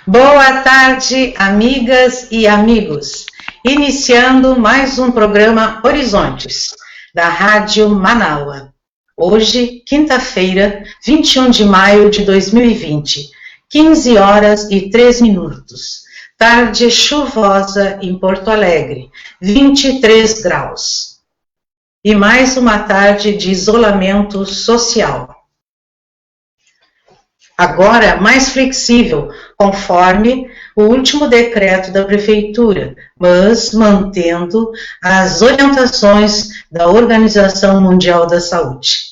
Boa tarde, amigas e amigos. Iniciando mais um programa Horizontes, da Rádio Manaua. Hoje, quinta-feira, 21 de maio de 2020, 15 horas e 3 minutos. Tarde chuvosa em Porto Alegre, 23 graus. E mais uma tarde de isolamento social. Agora mais flexível, conforme o último decreto da Prefeitura, mas mantendo as orientações da Organização Mundial da Saúde.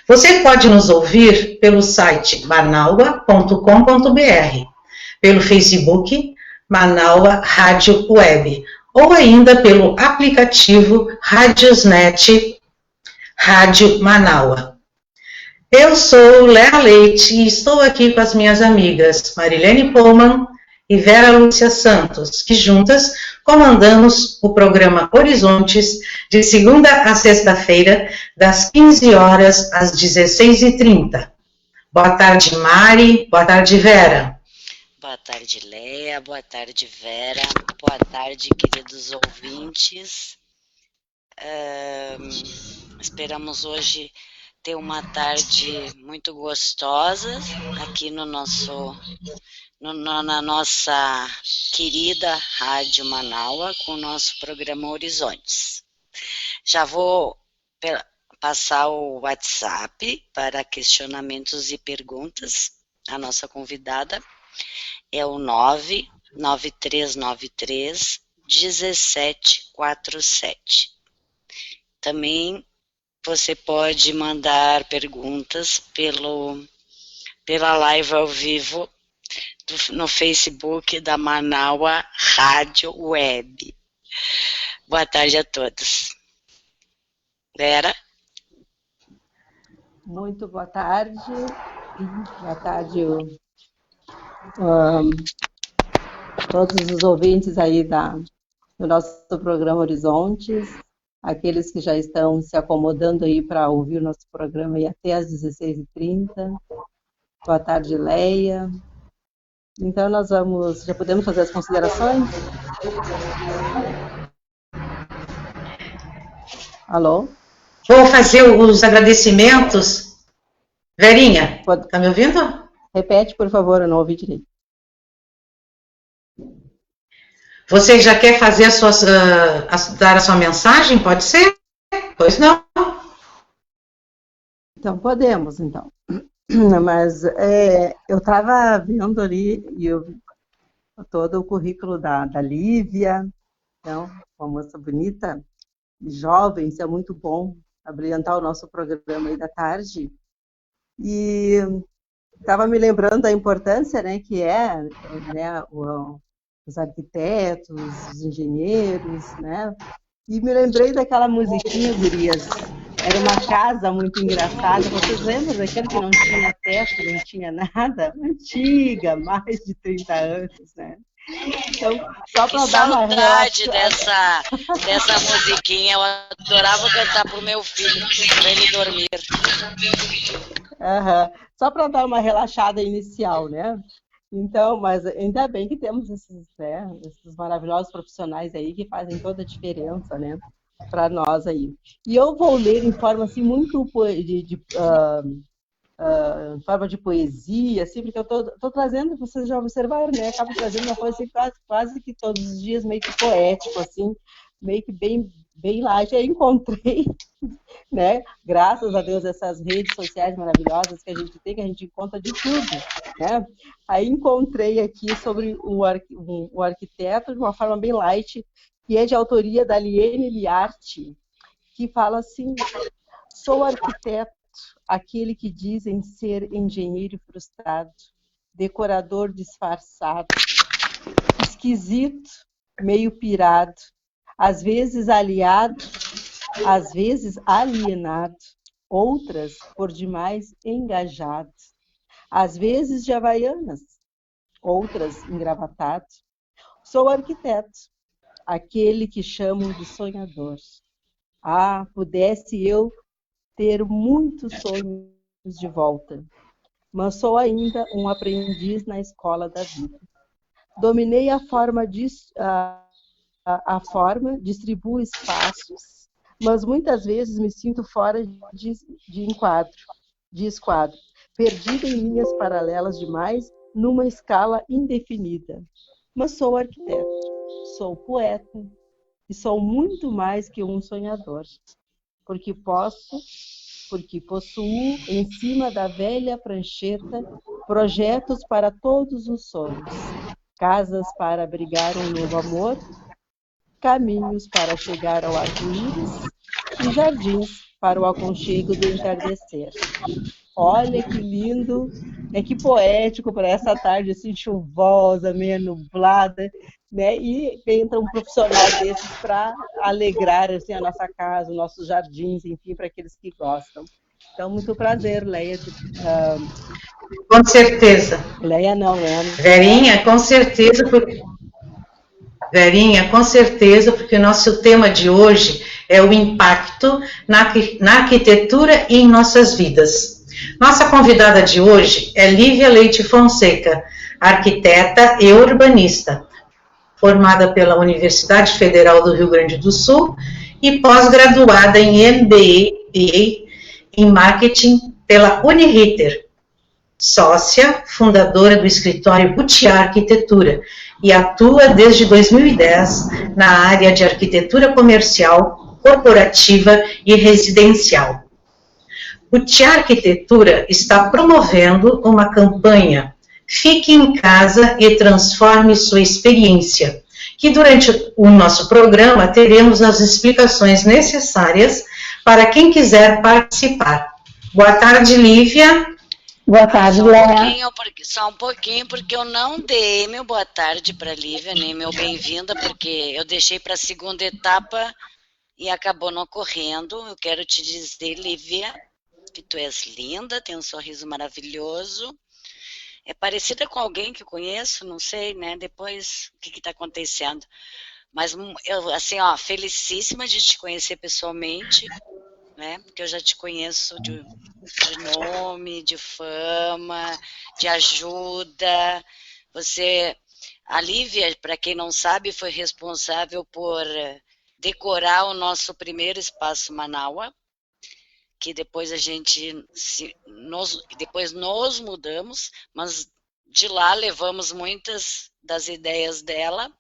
Você pode nos ouvir pelo site manaua.com.br, pelo Facebook Manaua Rádio Web, ou ainda pelo aplicativo Radiosnet Rádio Manaua. Eu sou Léa Leite e estou aqui com as minhas amigas Marilene Pullman e Vera Lúcia Santos, que juntas comandamos o programa Horizontes de segunda a sexta-feira, das 15 horas às 16h30. Boa tarde, Mari. Boa tarde, Vera. Boa tarde, Léa. Boa tarde, Vera. Boa tarde, queridos ouvintes. Esperamos hoje ter uma tarde muito gostosa aqui na nossa querida Rádio Manaua com o nosso programa Horizontes. Já vou passar o WhatsApp para questionamentos e perguntas. A nossa convidada é o 99393 1747. Também você pode mandar perguntas pela live ao vivo no Facebook da Manaua Rádio Web. Boa tarde a todos. Vera? Muito boa tarde. Boa tarde todos os ouvintes aí do nosso programa Horizontes. Aqueles que já estão se acomodando aí para ouvir o nosso programa aí até às 16h30. Boa tarde, Leia. Então, já podemos fazer as considerações? Alô? Vou fazer os agradecimentos. Verinha, está me ouvindo? Repete, por favor, eu não ouvi direito. Você já quer fazer dar a sua mensagem? Pode ser? Pois não. Então, podemos, então. Mas eu estava vendo ali todo o currículo da Lívia, então, uma moça bonita, jovem, isso é muito bom, abrilhantar o nosso programa aí da tarde. E estava me lembrando da importância, né, que os arquitetos, os engenheiros, né? E me lembrei daquela musiquinha, gurias. Era uma casa muito engraçada. Vocês lembram daquele que não tinha teto, não tinha nada? Antiga, mais de 30 anos, né? Então, só para dar uma saudade dessa musiquinha. Eu adorava cantar pro meu filho, para ele dormir. Só para dar uma relaxada inicial, né? Então, mas ainda bem que temos esses maravilhosos profissionais aí que fazem toda a diferença, né, para nós aí. E eu vou ler em forma assim muito em forma de poesia, assim, porque eu tô trazendo, vocês já observaram, né? Acabo trazendo uma coisa assim, quase que todos os dias meio que poético, assim, meio que bem lá. Já encontrei, né? Graças a Deus, essas redes sociais maravilhosas que a gente tem, que a gente encontra de tudo, né? Aí encontrei aqui sobre o arquiteto, de uma forma bem light, que é de autoria da Liene Liarte, que fala assim: sou arquiteto, aquele que dizem ser engenheiro frustrado, decorador disfarçado, esquisito, meio pirado, às vezes aliado, às vezes alienado, outras por demais engajado, às vezes de havaianas, outras engravatado. Sou arquiteto, aquele que chamam de sonhador. Ah, pudesse eu ter muitos sonhos de volta, mas sou ainda um aprendiz na escola da vida. Dominei a forma, distribuo espaços, mas muitas vezes me sinto fora de esquadro, perdida em linhas paralelas demais, numa escala indefinida. Mas sou arquiteto, sou poeta e sou muito mais que um sonhador, porque possuo em cima da velha prancheta projetos para todos os sonhos, casas para abrigar um novo amor, caminhos para chegar ao arco-íris e jardins para o aconchego do entardecer. Olha que lindo, que poético para essa tarde assim chuvosa, meio nublada, né? E entra um profissional desses para alegrar assim a nossa casa, os nossos jardins, enfim, para aqueles que gostam. Então, muito prazer, Leia. Com certeza. Leia não, Leia. Verinha, com certeza, porque o nosso tema de hoje é o impacto na arquitetura e em nossas vidas. Nossa convidada de hoje é Lívia Leite Fonseca, arquiteta e urbanista, formada pela Universidade Federal do Rio Grande do Sul e pós-graduada em MBA em Marketing pela Uniriter, sócia, fundadora do escritório Butiá Arquitetura e atua desde 2010 na área de arquitetura comercial, corporativa e residencial. Butiá Arquitetura está promovendo uma campanha Fique em Casa e Transforme Sua Experiência, que durante o nosso programa teremos as explicações necessárias para quem quiser participar. Boa tarde, Lívia. Boa tarde, Léa. Só um pouquinho, porque eu não dei meu boa tarde para a Lívia, nem meu bem-vinda, porque eu deixei para a segunda etapa e acabou não ocorrendo. Eu quero te dizer, Lívia, que tu és linda, tem um sorriso maravilhoso. É parecida com alguém que eu conheço, não sei, né? Depois, o que está acontecendo. Mas, eu, assim, ó, felicíssima de te conhecer pessoalmente, né? Porque eu já te conheço de nome, de fama, de ajuda. A Lívia, para quem não sabe, foi responsável por decorar o nosso primeiro espaço Manaua, que depois depois nos mudamos, mas de lá levamos muitas das ideias dela,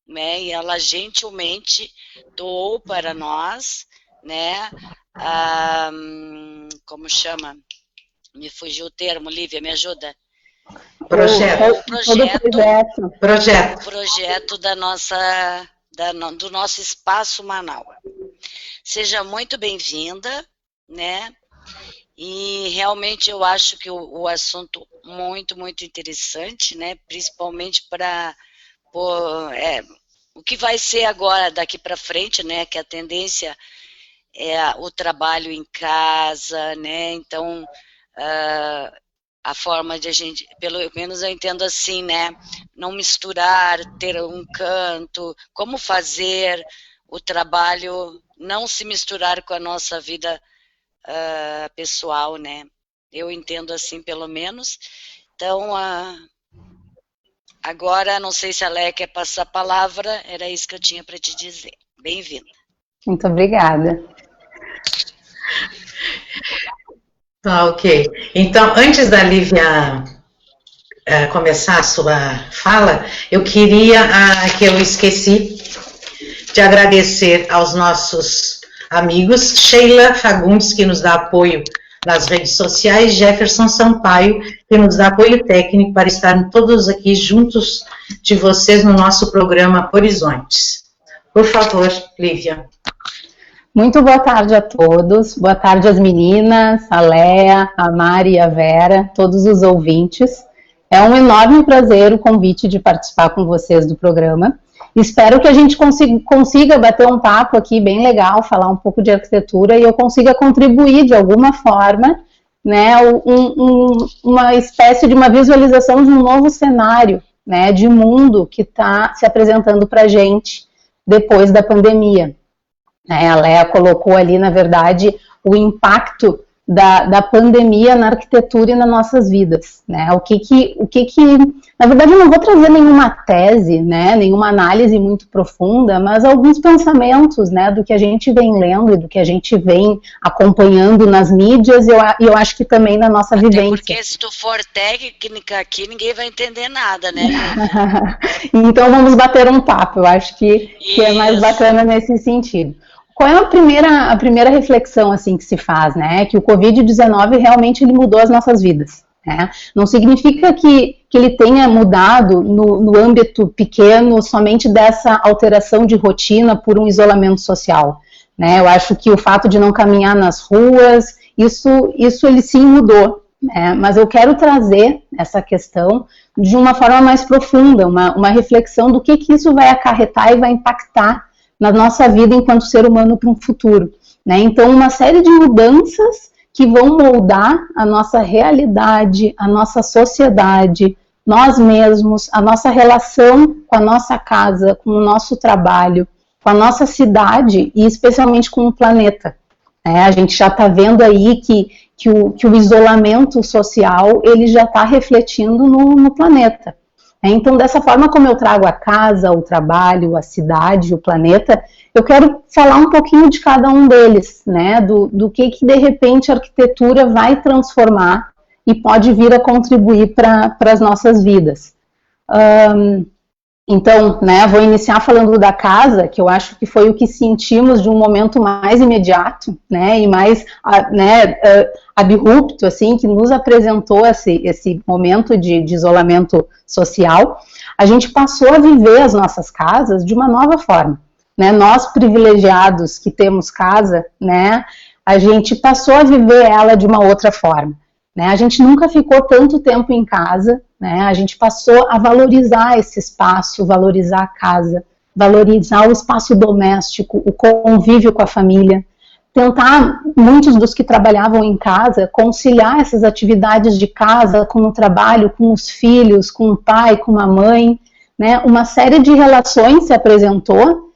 né? E ela gentilmente doou para nós, né? Como chama? Me fugiu o termo, Lívia, me ajuda. O projeto do nosso espaço Manaua. Seja muito bem-vinda, né? E realmente eu acho que o assunto muito, muito interessante, né? Principalmente para o que vai ser agora daqui para frente, né? Que a tendência é o trabalho em casa, né? Então a forma de a gente, pelo menos eu entendo assim, né? Não misturar, ter um canto, como fazer o trabalho não se misturar com a nossa vida pessoal, né? Eu entendo assim, pelo menos. Então, agora, não sei se a Léa quer passar a palavra, era isso que eu tinha para te dizer. Bem-vinda. Muito obrigada. Ok. Então, antes da Lívia começar a sua fala, eu queria, que eu esqueci de agradecer aos nossos amigos, Sheila Fagundes, que nos dá apoio nas redes sociais, Jefferson Sampaio, que nos dá apoio técnico para estarmos todos aqui juntos de vocês no nosso programa Horizontes. Por favor, Lívia. Muito boa tarde a todos, boa tarde às meninas, a Léa, a Mari e a Vera, todos os ouvintes. É um enorme prazer o convite de participar com vocês do programa. Espero que a gente consiga bater um papo aqui bem legal, falar um pouco de arquitetura e eu consiga contribuir de alguma forma, né, uma espécie de uma visualização de um novo cenário, né, de mundo que está se apresentando para a gente depois da pandemia. A Léa colocou ali, na verdade, o impacto da pandemia na arquitetura e nas nossas vidas, né? Na verdade, eu não vou trazer nenhuma tese, né, nenhuma análise muito profunda, mas alguns pensamentos, né, do que a gente vem lendo e do que a gente vem acompanhando nas mídias, e eu acho que também na nossa vivência. Porque se tu for técnica aqui, ninguém vai entender nada, né? Então vamos bater um papo, eu acho que é mais bacana nesse sentido. Qual é a primeira reflexão assim que se faz, né? Que o Covid-19 realmente ele mudou as nossas vidas. Né? Não significa que ele tenha mudado no âmbito pequeno somente dessa alteração de rotina por um isolamento social. Né? Eu acho que o fato de não caminhar nas ruas, isso ele sim mudou. Né? Mas eu quero trazer essa questão de uma forma mais profunda, uma reflexão do que isso vai acarretar e vai impactar na nossa vida enquanto ser humano para um futuro. Né? Então, uma série de mudanças que vão moldar a nossa realidade, a nossa sociedade, nós mesmos, a nossa relação com a nossa casa, com o nosso trabalho, com a nossa cidade e especialmente com o planeta. A gente já está vendo aí que o isolamento social ele já está refletindo no planeta. Então, dessa forma como eu trago a casa, o trabalho, a cidade, o planeta, eu quero falar um pouquinho de cada um deles, né? Do que de repente a arquitetura vai transformar e pode vir a contribuir para as nossas vidas. Então, né, vou iniciar falando da casa, que eu acho que foi o que sentimos de um momento mais imediato, né, e mais abrupto, assim, que nos apresentou esse momento de isolamento social. A gente passou a viver as nossas casas de uma nova forma, né, nós privilegiados que temos casa, né, a gente passou a viver ela de uma outra forma. Né, a gente nunca ficou tanto tempo em casa, né, a gente passou a valorizar esse espaço, valorizar a casa, valorizar o espaço doméstico, o convívio com a família, tentar, muitos dos que trabalhavam em casa, conciliar essas atividades de casa com o trabalho, com os filhos, com o pai, com a mãe, né, uma série de relações se apresentou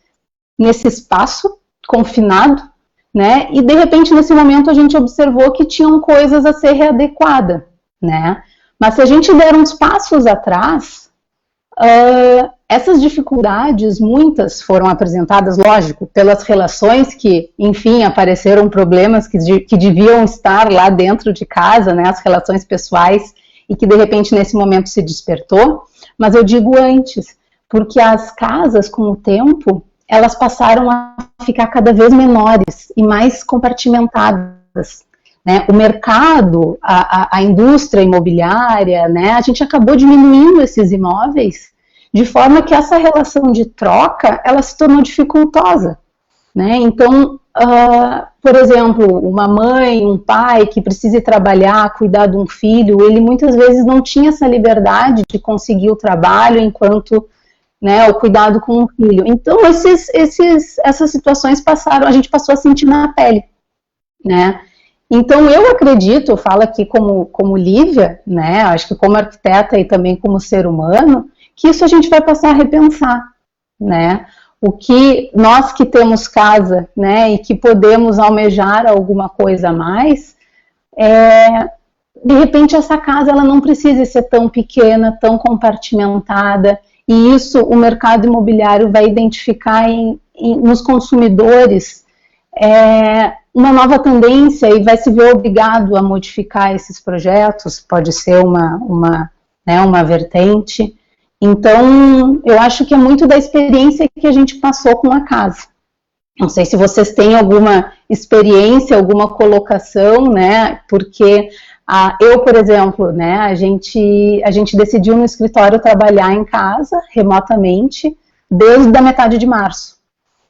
nesse espaço confinado, né? E de repente nesse momento a gente observou que tinham coisas a ser readequada, né? Mas se a gente der uns passos atrás, essas dificuldades muitas foram apresentadas, lógico, pelas relações que, enfim, apareceram problemas que deviam estar lá dentro de casa, né? As relações pessoais e que de repente nesse momento se despertou. Mas eu digo antes, porque as casas com o tempo elas passaram a ficar cada vez menores e mais compartimentadas. Né? O mercado, a indústria imobiliária, né? A gente acabou diminuindo esses imóveis de forma que essa relação de troca ela se tornou dificultosa. Né? Então, por exemplo, uma mãe, um pai que precisa trabalhar, cuidar de um filho, ele muitas vezes não tinha essa liberdade de conseguir o trabalho enquanto... Né, o cuidado com o filho. Então, essas situações a gente passou a sentir na pele, né? Então, eu acredito, eu falo aqui como Lívia, né, acho que como arquiteta e também como ser humano, que isso a gente vai passar a repensar, né? O que nós que temos casa, né, e que podemos almejar alguma coisa a mais, de repente essa casa ela não precisa ser tão pequena, tão compartimentada. E isso o mercado imobiliário vai identificar nos consumidores uma nova tendência e vai se ver obrigado a modificar esses projetos, pode ser uma vertente. Então, eu acho que é muito da experiência que a gente passou com a casa. Não sei se vocês têm alguma experiência, alguma colocação, né, porque... eu, por exemplo, né, a gente decidiu no escritório trabalhar em casa, remotamente, desde a metade de março.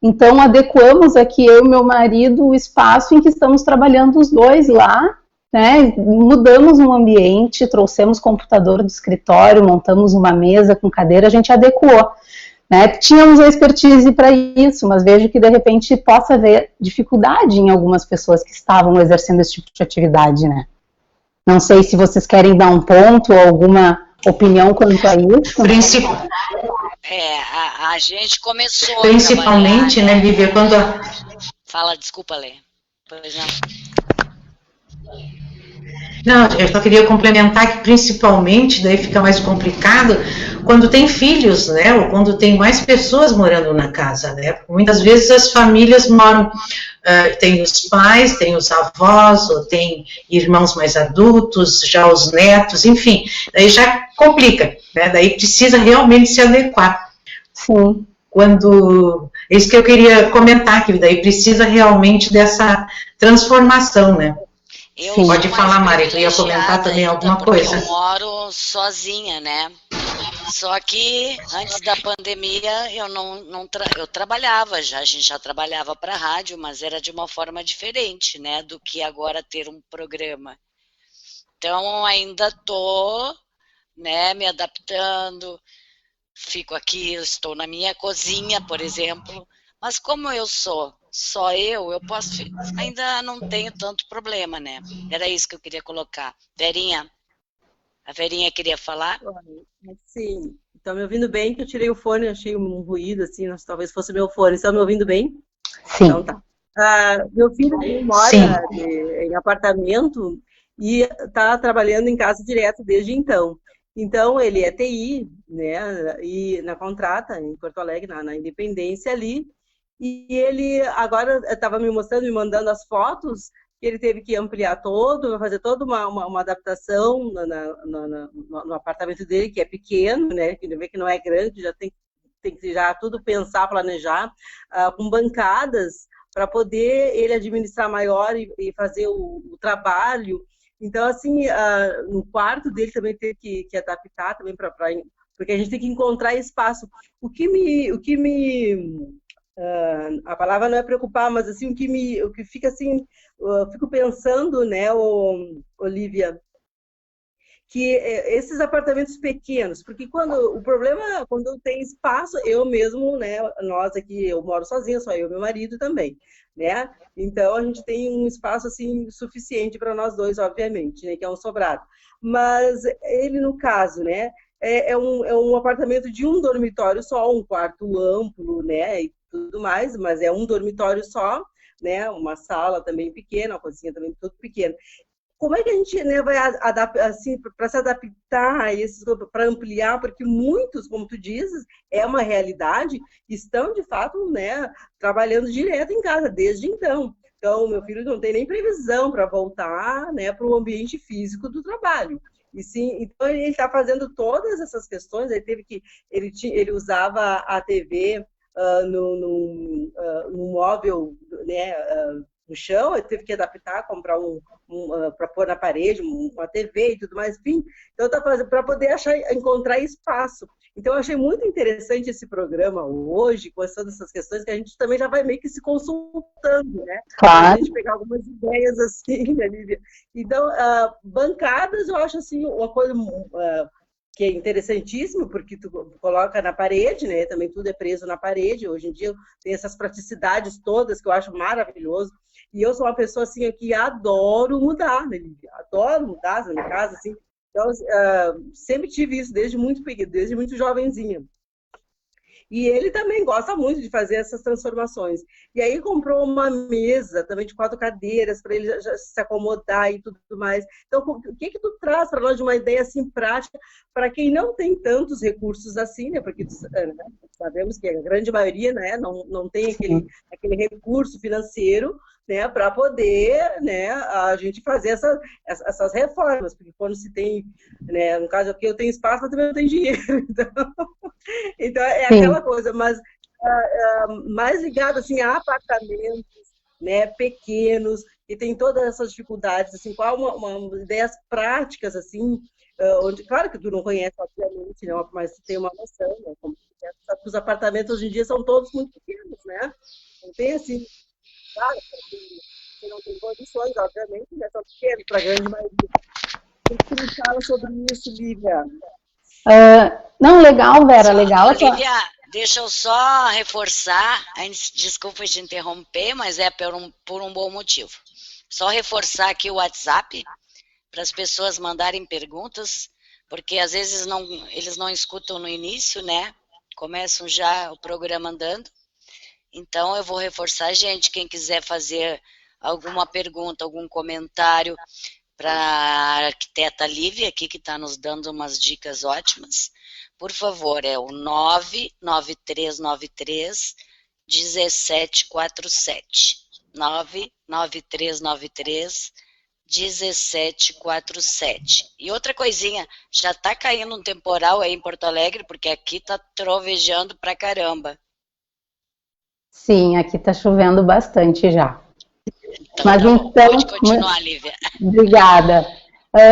Então, adequamos aqui, eu e meu marido, o espaço em que estamos trabalhando os dois lá, né, mudamos um ambiente, trouxemos computador do escritório, montamos uma mesa com cadeira, a gente adequou. Né, tínhamos a expertise para isso, mas vejo que, de repente, possa haver dificuldade em algumas pessoas que estavam exercendo esse tipo de atividade, né. Não sei se vocês querem dar um ponto ou alguma opinião quanto a isso. A gente começou principalmente, né, Lívia, quando... Fala, desculpa, Lê. Pois não. Não, eu só queria complementar que principalmente daí fica mais complicado quando tem filhos, né? Ou quando tem mais pessoas morando na casa, né? Porque muitas vezes as famílias moram, tem os pais, tem os avós, ou tem irmãos mais adultos, já os netos, enfim, daí já complica, né? Daí precisa realmente se adequar. Sim. Quando, é isso que eu queria comentar, que daí precisa realmente dessa transformação, né? Pode falar, Mari, tu ia comentar também alguma coisa. Eu moro sozinha, né? Só que antes da pandemia eu trabalhava já, a gente já trabalhava para a rádio, mas era de uma forma diferente, né, do que agora ter um programa. Então ainda tô, né, me adaptando, fico aqui, eu estou na minha cozinha, por exemplo, mas como eu sou só eu posso, ainda não tenho tanto problema, né? Era isso que eu queria colocar. Verinha, a Verinha queria falar? Sim. Estão me ouvindo bem? Que eu tirei o fone, achei um ruído, assim, talvez fosse meu fone. Estão me ouvindo bem? Sim. Então tá. Meu filho mora em apartamento e está trabalhando em casa direto desde então. Então, ele é TI, né, e na Contrata, em Porto Alegre, na Independência ali, e ele agora estava me mostrando, me mandando as fotos, que ele teve que ampliar todo, fazer toda uma adaptação no apartamento dele, que é pequeno, né, que vê que não é grande, já tem que já tudo pensar, planejar, com bancadas, para poder ele administrar maior e fazer o trabalho. Então, assim, no quarto dele também teve que adaptar também porque a gente tem que encontrar espaço. O que me a palavra não é preocupar, mas assim, o que fica assim, eu fico pensando, né, Olivia, que esses apartamentos pequenos, porque o problema, quando tem espaço, eu mesmo, né, nós aqui, eu moro sozinha, só eu e meu marido também, né, então a gente tem um espaço, assim, suficiente para nós dois, obviamente, né, que é um sobrado, mas ele, no caso, né, é um apartamento de um dormitório só, um quarto amplo, né, e tudo mais, mas é um dormitório só, né, uma sala também pequena, uma cozinha também tudo pequena. Como é que a gente, né, vai assim, para se adaptar a esses, para ampliar, porque muitos, como tu dizes, é uma realidade, estão de fato, né, trabalhando direto em casa desde então. Então, meu filho não tem nem previsão para voltar, né, para o ambiente físico do trabalho. E sim, então ele está fazendo todas essas questões. Ele usava a TV no móvel, né, no chão, ele teve que adaptar, comprar para pôr na parede, uma TV e tudo mais, enfim. Então, está fazendo para poder encontrar espaço. Então, eu achei muito interessante esse programa hoje, com todas essas questões, que a gente também já vai meio que se consultando, né? Claro. Para a gente pegar algumas ideias assim, né, Lívia? Então, bancadas, eu acho assim, uma coisa que é interessantíssimo, porque tu coloca na parede, né? Também tudo é preso na parede. Hoje em dia tem essas praticidades todas que eu acho maravilhoso. E eu sou uma pessoa assim que adoro mudar, né, Lívia? Adoro mudar na minha casa, assim. Então, sempre tive isso desde muito pequeno, desde muito jovenzinha. E ele também gosta muito de fazer essas transformações. E aí comprou uma mesa também de 4 cadeiras para ele já se acomodar e tudo mais. Então, o que tu traz para nós de uma ideia assim prática para quem não tem tantos recursos assim, né? Porque né, sabemos que a grande maioria, né, não tem aquele recurso financeiro, né, para poder, né, a gente fazer essas reformas, porque quando se tem, né, no caso aqui eu tenho espaço, mas também não tenho dinheiro, então é aquela coisa, mas mais ligado assim a apartamentos, né, pequenos, e tem todas essas dificuldades, assim, qual uma ideias práticas, assim, onde, claro que tu não conhece, obviamente, né, mas tu tem uma noção, né, como os apartamentos hoje em dia são todos muito pequenos, né, não tem assim, claro, você não tem condições, obviamente, né, são pequenos para a grande maioria. O que tu me fala sobre isso, Lívia? Não, legal, Vera, legal. Olivia, deixa eu só reforçar, desculpa te interromper, mas é por um bom motivo. Só reforçar aqui o WhatsApp para as pessoas mandarem perguntas, porque às vezes eles não escutam no início, né? Começam já o programa andando. Então eu vou reforçar, gente, quem quiser fazer alguma pergunta, algum comentário, para a arquiteta Lívia, aqui, que está nos dando umas dicas ótimas. Por favor, é o 99393 1747. 99393 1747. E outra coisinha, já está caindo um temporal aí em Porto Alegre, porque aqui está trovejando pra caramba. Sim, aqui está chovendo bastante já. Então, Mas tá bom. então, Pode continuar, Lívia. Obrigada.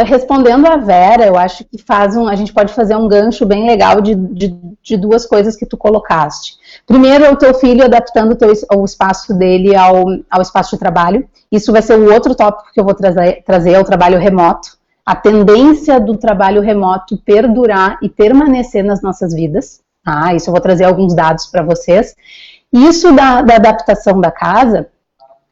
Respondendo a Vera, eu acho que a gente pode fazer um gancho bem legal de duas coisas que tu colocaste. Primeiro, é o teu filho adaptando o espaço dele ao espaço de trabalho. Isso vai ser o outro tópico que eu vou trazer é o trabalho remoto. A tendência do trabalho remoto perdurar e permanecer nas nossas vidas. Tá? Isso eu vou trazer alguns dados para vocês. Isso da adaptação da casa,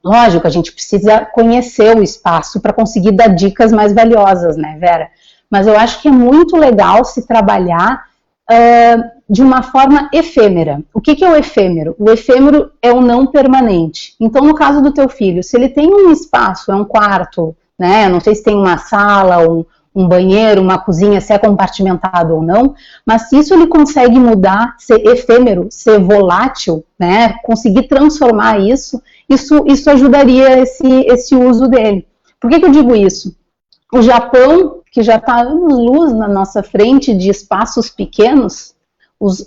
lógico, a gente precisa conhecer o espaço para conseguir dar dicas mais valiosas, né, Vera? Mas eu acho que é muito legal se trabalhar de uma forma efêmera. O que é o efêmero? O efêmero é o não permanente. Então, no caso do teu filho, se ele tem um espaço, é um quarto, né? Não sei se tem uma sala, um banheiro, uma cozinha, se é compartimentado ou não, mas se isso ele consegue mudar, ser efêmero, ser volátil, né? Conseguir transformar isso ajudaria esse uso dele. Por que eu digo isso? O Japão, que já está anos-luz na nossa frente de espaços pequenos,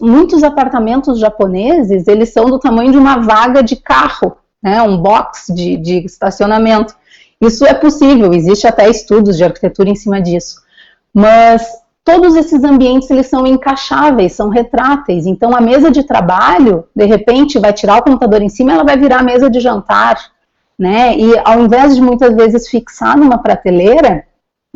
muitos apartamentos japoneses, eles são do tamanho de uma vaga de carro, né, um box de estacionamento. Isso é possível, existe até estudos de arquitetura em cima disso. Mas todos esses ambientes, eles são encaixáveis, são retráteis. Então, a mesa de trabalho, de repente, vai tirar o computador em cima, ela vai virar a mesa de jantar, né? E ao invés de muitas vezes fixar numa prateleira,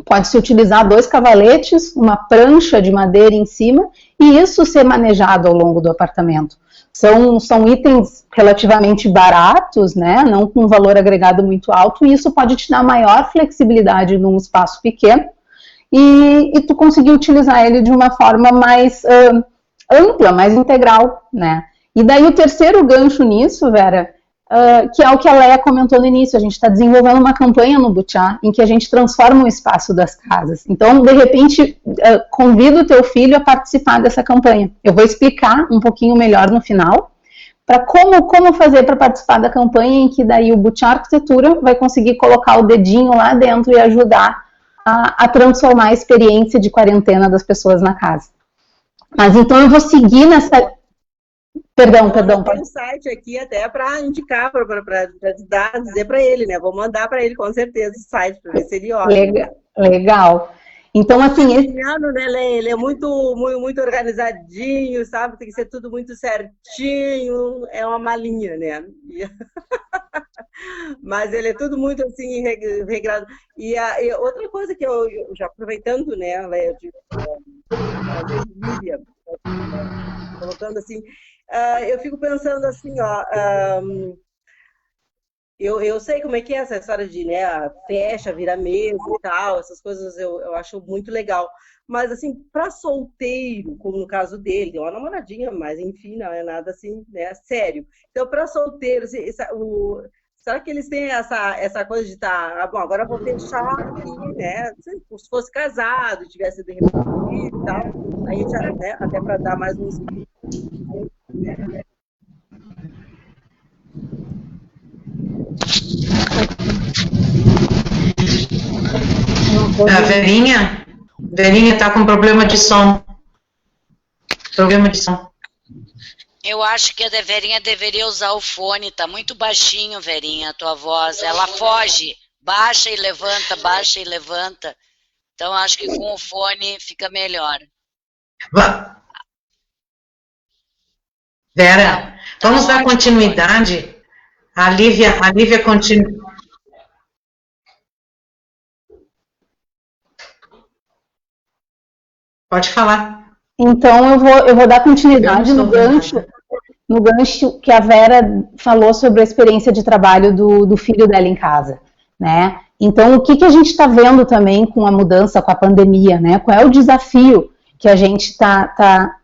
pode-se utilizar 2 cavaletes, uma prancha de madeira em cima, e isso ser manejado ao longo do apartamento. São itens relativamente baratos, né? Não com um valor agregado muito alto, e isso pode te dar maior flexibilidade num espaço pequeno, e tu conseguir utilizar ele de uma forma mais ampla, mais integral, né? E daí o terceiro gancho nisso, Vera, que é o que a Leia comentou no início, a gente está desenvolvendo uma campanha no Butiá em que a gente transforma o espaço das casas. Então, de repente, convido o teu filho a participar dessa campanha. Eu vou explicar um pouquinho melhor no final, para como fazer para participar da campanha, em que daí o Butiá Arquitetura vai conseguir colocar o dedinho lá dentro e ajudar a transformar a experiência de quarentena das pessoas na casa. Mas então eu vou seguir nessa... Perdão. Tem um site aqui até para indicar, para dizer para ele, né? Vou mandar para ele com certeza esse site, para ver se ele olha. Legal. Então, assim... Ele é muito organizadinho, sabe? Tem que ser tudo muito certinho, é uma malinha, né? Mas ele é tudo muito assim, regrado. E outra coisa que eu já aproveitando, né, Leia, Lívia, colocando assim, eu fico pensando assim, ó, eu sei como é que é essa história de, né, fecha, vira mesa e tal, essas coisas eu acho muito legal. Mas, assim, para solteiro, como no caso dele, tem uma namoradinha, mas, enfim, não é nada assim, né, sério. Então, para solteiro, assim, será que eles têm essa coisa de estar, bom, agora eu vou fechar aqui, né, se fosse casado, tivesse de repente e tal, aí já, né, até para dar mais uns... A Verinha está com problema de som. Eu acho que a Verinha deveria usar o fone, tá muito baixinho, Verinha, a tua voz. Ela foge, baixa e levanta. Então, acho que com o fone fica melhor. Vera, vamos dar continuidade. A Lívia continua. Pode falar. Então, eu vou dar continuidade no gancho que a Vera falou sobre a experiência de trabalho do filho dela em casa, né? Então, o que a gente está vendo também com a mudança, com a pandemia, né? Qual é o desafio que a gente está...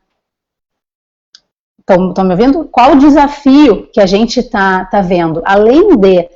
Estão me ouvindo? Qual o desafio que a gente está vendo? Além de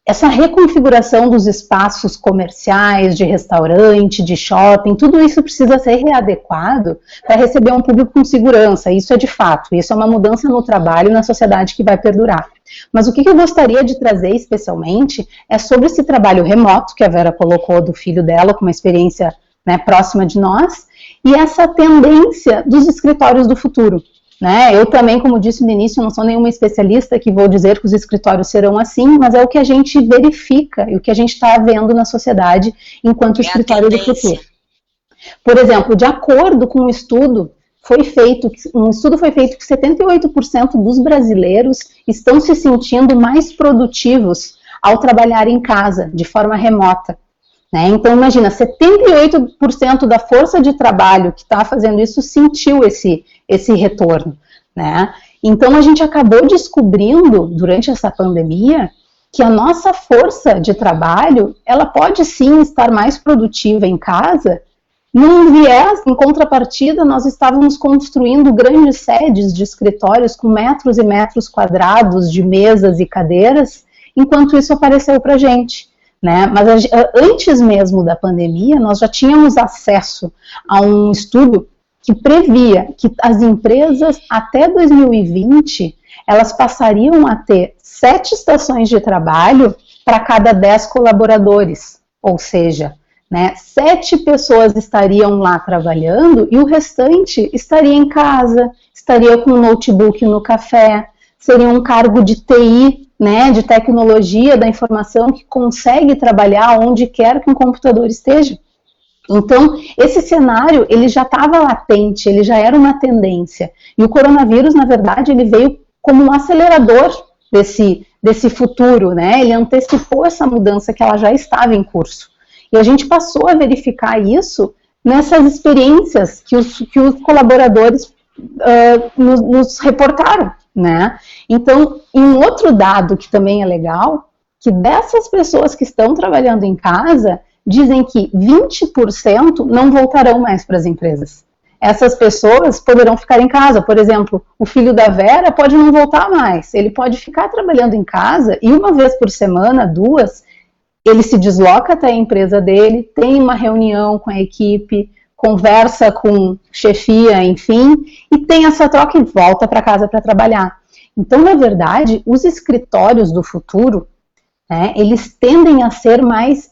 essa reconfiguração dos espaços comerciais, de restaurante, de shopping, tudo isso precisa ser readequado para receber um público com segurança, isso é de fato, isso é uma mudança no trabalho e na sociedade que vai perdurar. Mas o que eu gostaria de trazer especialmente é sobre esse trabalho remoto, que a Vera colocou do filho dela, com uma experiência, né, próxima de nós, e essa tendência dos escritórios do futuro. Né? Eu também, como disse no início, não sou nenhuma especialista que vou dizer que os escritórios serão assim, mas é o que a gente verifica e o que a gente está vendo na sociedade enquanto escritório do futuro. Por exemplo, de acordo com um estudo foi feito que 78% dos brasileiros estão se sentindo mais produtivos ao trabalhar em casa, de forma remota. Né? Então, imagina, 78% da força de trabalho que está fazendo isso sentiu esse retorno. Né? Então, a gente acabou descobrindo, durante essa pandemia, que a nossa força de trabalho, ela pode sim estar mais produtiva em casa. Num viés, em contrapartida, nós estávamos construindo grandes sedes de escritórios com metros e metros quadrados de mesas e cadeiras, enquanto isso apareceu para a gente. Né? Mas antes mesmo da pandemia, nós já tínhamos acesso a um estudo que previa que as empresas, até 2020, elas passariam a ter 7 estações de trabalho para cada 10 colaboradores, ou seja, né, 7 pessoas estariam lá trabalhando e o restante estaria em casa, estaria com o notebook no café, seria um cargo de TI, né, de tecnologia da informação, que consegue trabalhar onde quer que um computador esteja. Então, esse cenário, ele já estava latente, ele já era uma tendência. E o coronavírus, na verdade, ele veio como um acelerador desse futuro, né? Ele antecipou essa mudança que ela já estava em curso. E a gente passou a verificar isso nessas experiências que os colaboradores nos reportaram, né? Então, um outro dado que também é legal, que dessas pessoas que estão trabalhando em casa, dizem que 20% não voltarão mais para as empresas. Essas pessoas poderão ficar em casa. Por exemplo, o filho da Vera pode não voltar mais, ele pode ficar trabalhando em casa e uma vez por semana, 2, ele se desloca até a empresa dele, tem uma reunião com a equipe, conversa com chefia, enfim, e tem essa troca e volta para casa para trabalhar. Então, na verdade, os escritórios do futuro, né, eles tendem a ser mais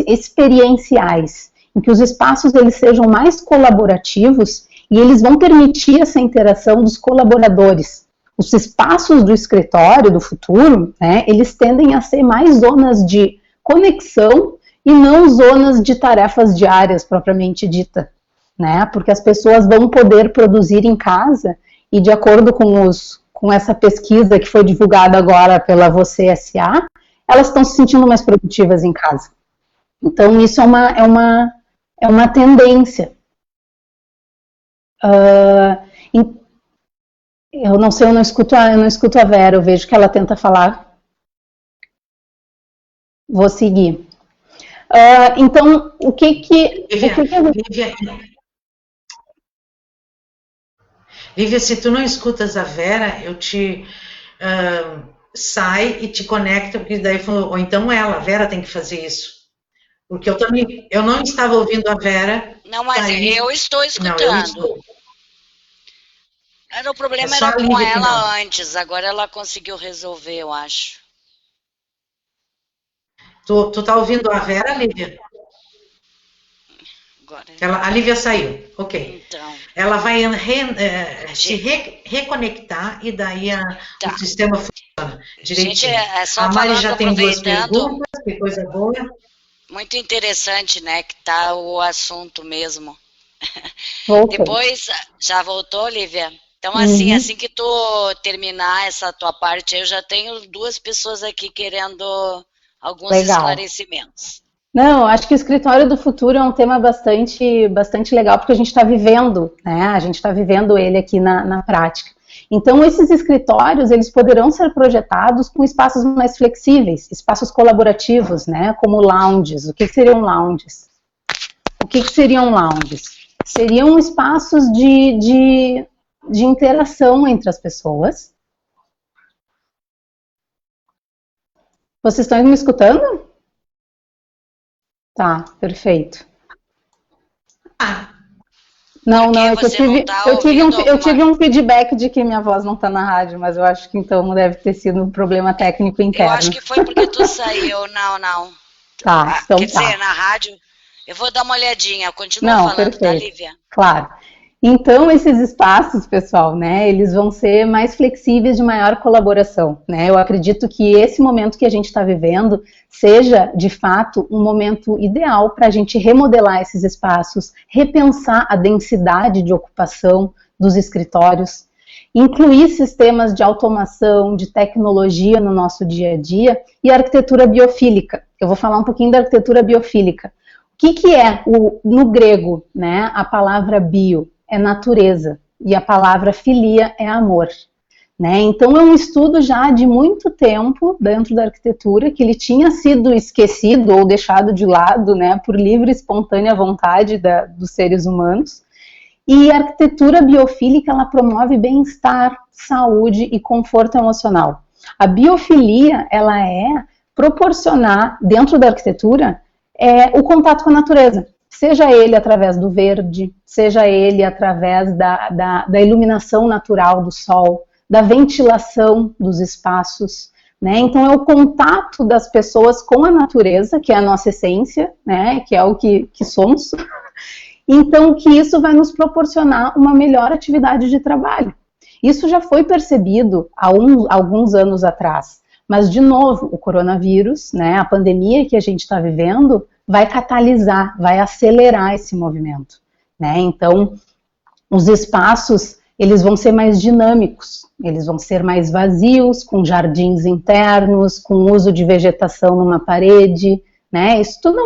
experienciais, em que os espaços eles sejam mais colaborativos e eles vão permitir essa interação dos colaboradores. Os espaços do escritório do futuro, né, eles tendem a ser mais zonas de conexão e não zonas de tarefas diárias propriamente dita, né? Porque as pessoas vão poder produzir em casa e, de acordo com essa pesquisa que foi divulgada agora pela Você S.A., elas estão se sentindo mais produtivas em casa. Então, isso é uma tendência. Eu não sei, eu não escuto a Vera, eu vejo que ela tenta falar. Vou seguir. Então, Lívia, se tu não escutas a Vera, eu te sai e te conecta, porque daí falou, ou então a Vera tem que fazer isso. Porque eu não estava ouvindo a Vera. Não, mas eu estou escutando. Não, eu estou. O problema era com ela antes, agora ela conseguiu resolver, eu acho. Tu tá ouvindo a Vera, Lívia? Agora. A Lívia saiu, ok. Então. Ela vai se reconectar e daí o sistema funciona direitinho. Gente, é só a Mari já tem 2 aproveitando. perguntas, que coisa boa. Muito interessante, né, que tá o assunto mesmo. Voltou. Depois, já voltou, Lívia? Então, assim que tu terminar essa tua parte, eu já tenho 2 pessoas aqui querendo alguns esclarecimentos. Não, acho que o escritório do futuro é um tema bastante legal, porque a gente está vivendo, né? A gente está vivendo ele aqui na prática. Então, esses escritórios, eles poderão ser projetados com espaços mais flexíveis, espaços colaborativos, né? Como lounges. O que seriam lounges? Seriam espaços de interação entre as pessoas, Vocês estão me escutando? Tá, perfeito. Não, é que eu tive um feedback de que minha voz não está na rádio, mas eu acho que então deve ter sido um problema técnico interno. Eu acho que foi porque tu saiu, não. Tá, então Quer dizer, na rádio, eu vou dar uma olhadinha, continua falando, perfeito. Tá, Lívia? Claro. Então, esses espaços, pessoal, né, eles vão ser mais flexíveis, de maior colaboração, né? Eu acredito que esse momento que a gente está vivendo seja, de fato, um momento ideal para a gente remodelar esses espaços, repensar a densidade de ocupação dos escritórios, incluir sistemas de automação, de tecnologia no nosso dia a dia e a arquitetura biofílica. Eu vou falar um pouquinho da arquitetura biofílica. O que é, no grego, né, a palavra bio? É natureza, e a palavra filia é amor, né? Então é um estudo já de muito tempo dentro da arquitetura, que ele tinha sido esquecido ou deixado de lado, né, por livre e espontânea vontade dos seres humanos, e a arquitetura biofílica, ela promove bem-estar, saúde e conforto emocional. A biofilia, ela é proporcionar, dentro da arquitetura, o contato com a natureza. Seja ele através do verde, seja ele através da iluminação natural do sol, da ventilação dos espaços, né? Então é o contato das pessoas com a natureza, que é a nossa essência, né? Que é o que somos. Então que isso vai nos proporcionar uma melhor atividade de trabalho. Isso já foi percebido há alguns anos atrás, mas de novo, o coronavírus, né? A pandemia que a gente está vivendo, vai catalisar, vai acelerar esse movimento, né? Então, os espaços, eles vão ser mais dinâmicos, eles vão ser mais vazios, com jardins internos, com uso de vegetação numa parede, né? Isso tudo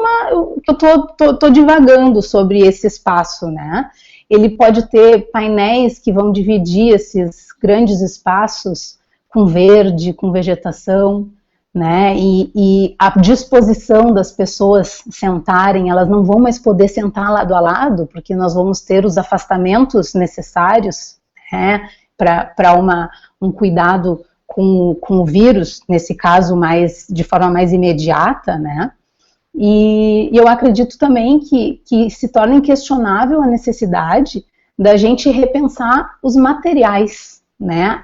eu tô divagando sobre esse espaço, né? Ele pode ter painéis que vão dividir esses grandes espaços com verde, com vegetação, né, e a disposição das pessoas sentarem, elas não vão mais poder sentar lado a lado, porque nós vamos ter os afastamentos necessários, né, para um cuidado com o vírus, nesse caso de forma mais imediata, né, e eu acredito também que se torna inquestionável a necessidade da gente repensar os materiais, né,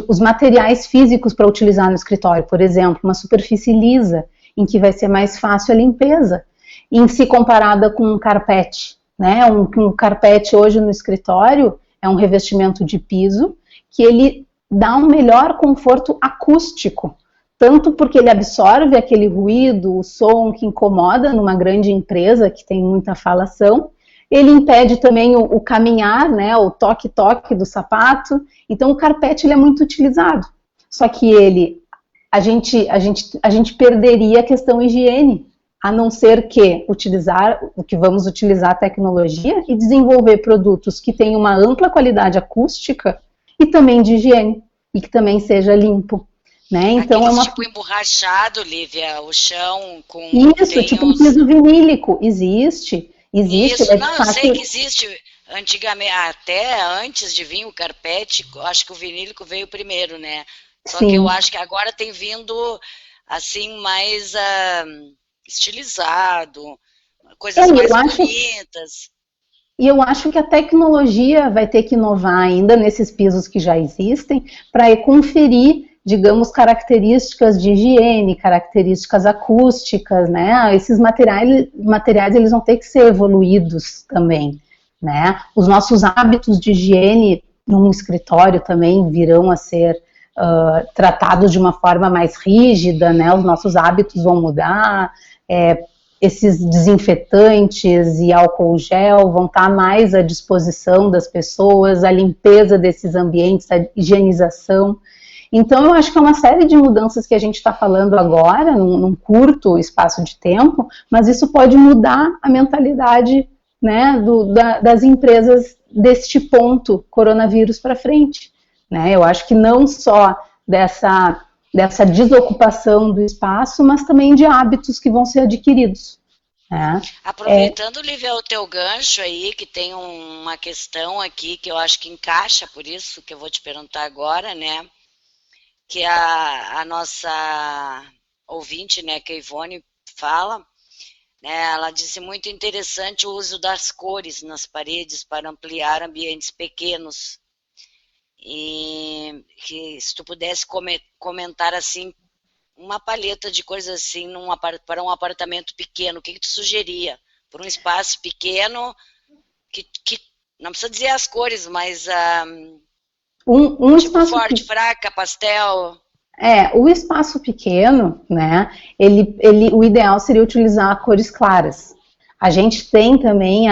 os materiais físicos para utilizar no escritório, por exemplo, uma superfície lisa, em que vai ser mais fácil a limpeza, em se comparada com um carpete, né? Um carpete hoje no escritório é um revestimento de piso que ele dá um melhor conforto acústico, tanto porque ele absorve aquele ruído, o som que incomoda numa grande empresa que tem muita falação. Ele impede também o caminhar, né, o toque-toque do sapato. Então o carpete ele é muito utilizado. Só que a gente perderia a questão higiene, a não ser que vamos utilizar a tecnologia e desenvolver produtos que tenham uma ampla qualidade acústica e também de higiene, e que também seja limpo. Né? Então tipo emborrachado, Lívia, o chão com... Isso, tipo um piso vinílico, existe. Isso, não, eu sei que existe. Antigamente, até antes de vir o carpete, acho que o vinílico veio primeiro, né? Só Sim. que eu acho que agora tem vindo, assim, mais estilizado, coisas mais bonitas. E eu acho que a tecnologia vai ter que inovar ainda nesses pisos que já existem para conferir, digamos, características de higiene, características acústicas, né? Esses materiais eles vão ter que ser evoluídos também, né? Os nossos hábitos de higiene num escritório também virão a ser tratados de uma forma mais rígida, né? Os nossos hábitos vão mudar, esses desinfetantes e álcool gel vão estar mais à disposição das pessoas, a limpeza desses ambientes, a higienização. Então, eu acho que é uma série de mudanças que a gente está falando agora, num curto espaço de tempo, mas isso pode mudar a mentalidade, né, das empresas deste ponto coronavírus para frente. Né? Eu acho que não só dessa desocupação do espaço, mas também de hábitos que vão ser adquiridos. Né? Aproveitando, Lívia, o teu gancho aí, que tem uma questão aqui que eu acho que encaixa, por isso que eu vou te perguntar agora, né? que a nossa ouvinte, né, que a Ivone fala, né, ela disse muito interessante o uso das cores nas paredes para ampliar ambientes pequenos. E que se tu pudesse comentar assim, uma paleta de coisas assim para um apartamento pequeno, o que tu sugeria? Para um espaço pequeno, que não precisa dizer as cores, mas um tipo espaço forte, fraca, pastel. O espaço pequeno, né? O ideal seria utilizar cores claras. A gente tem também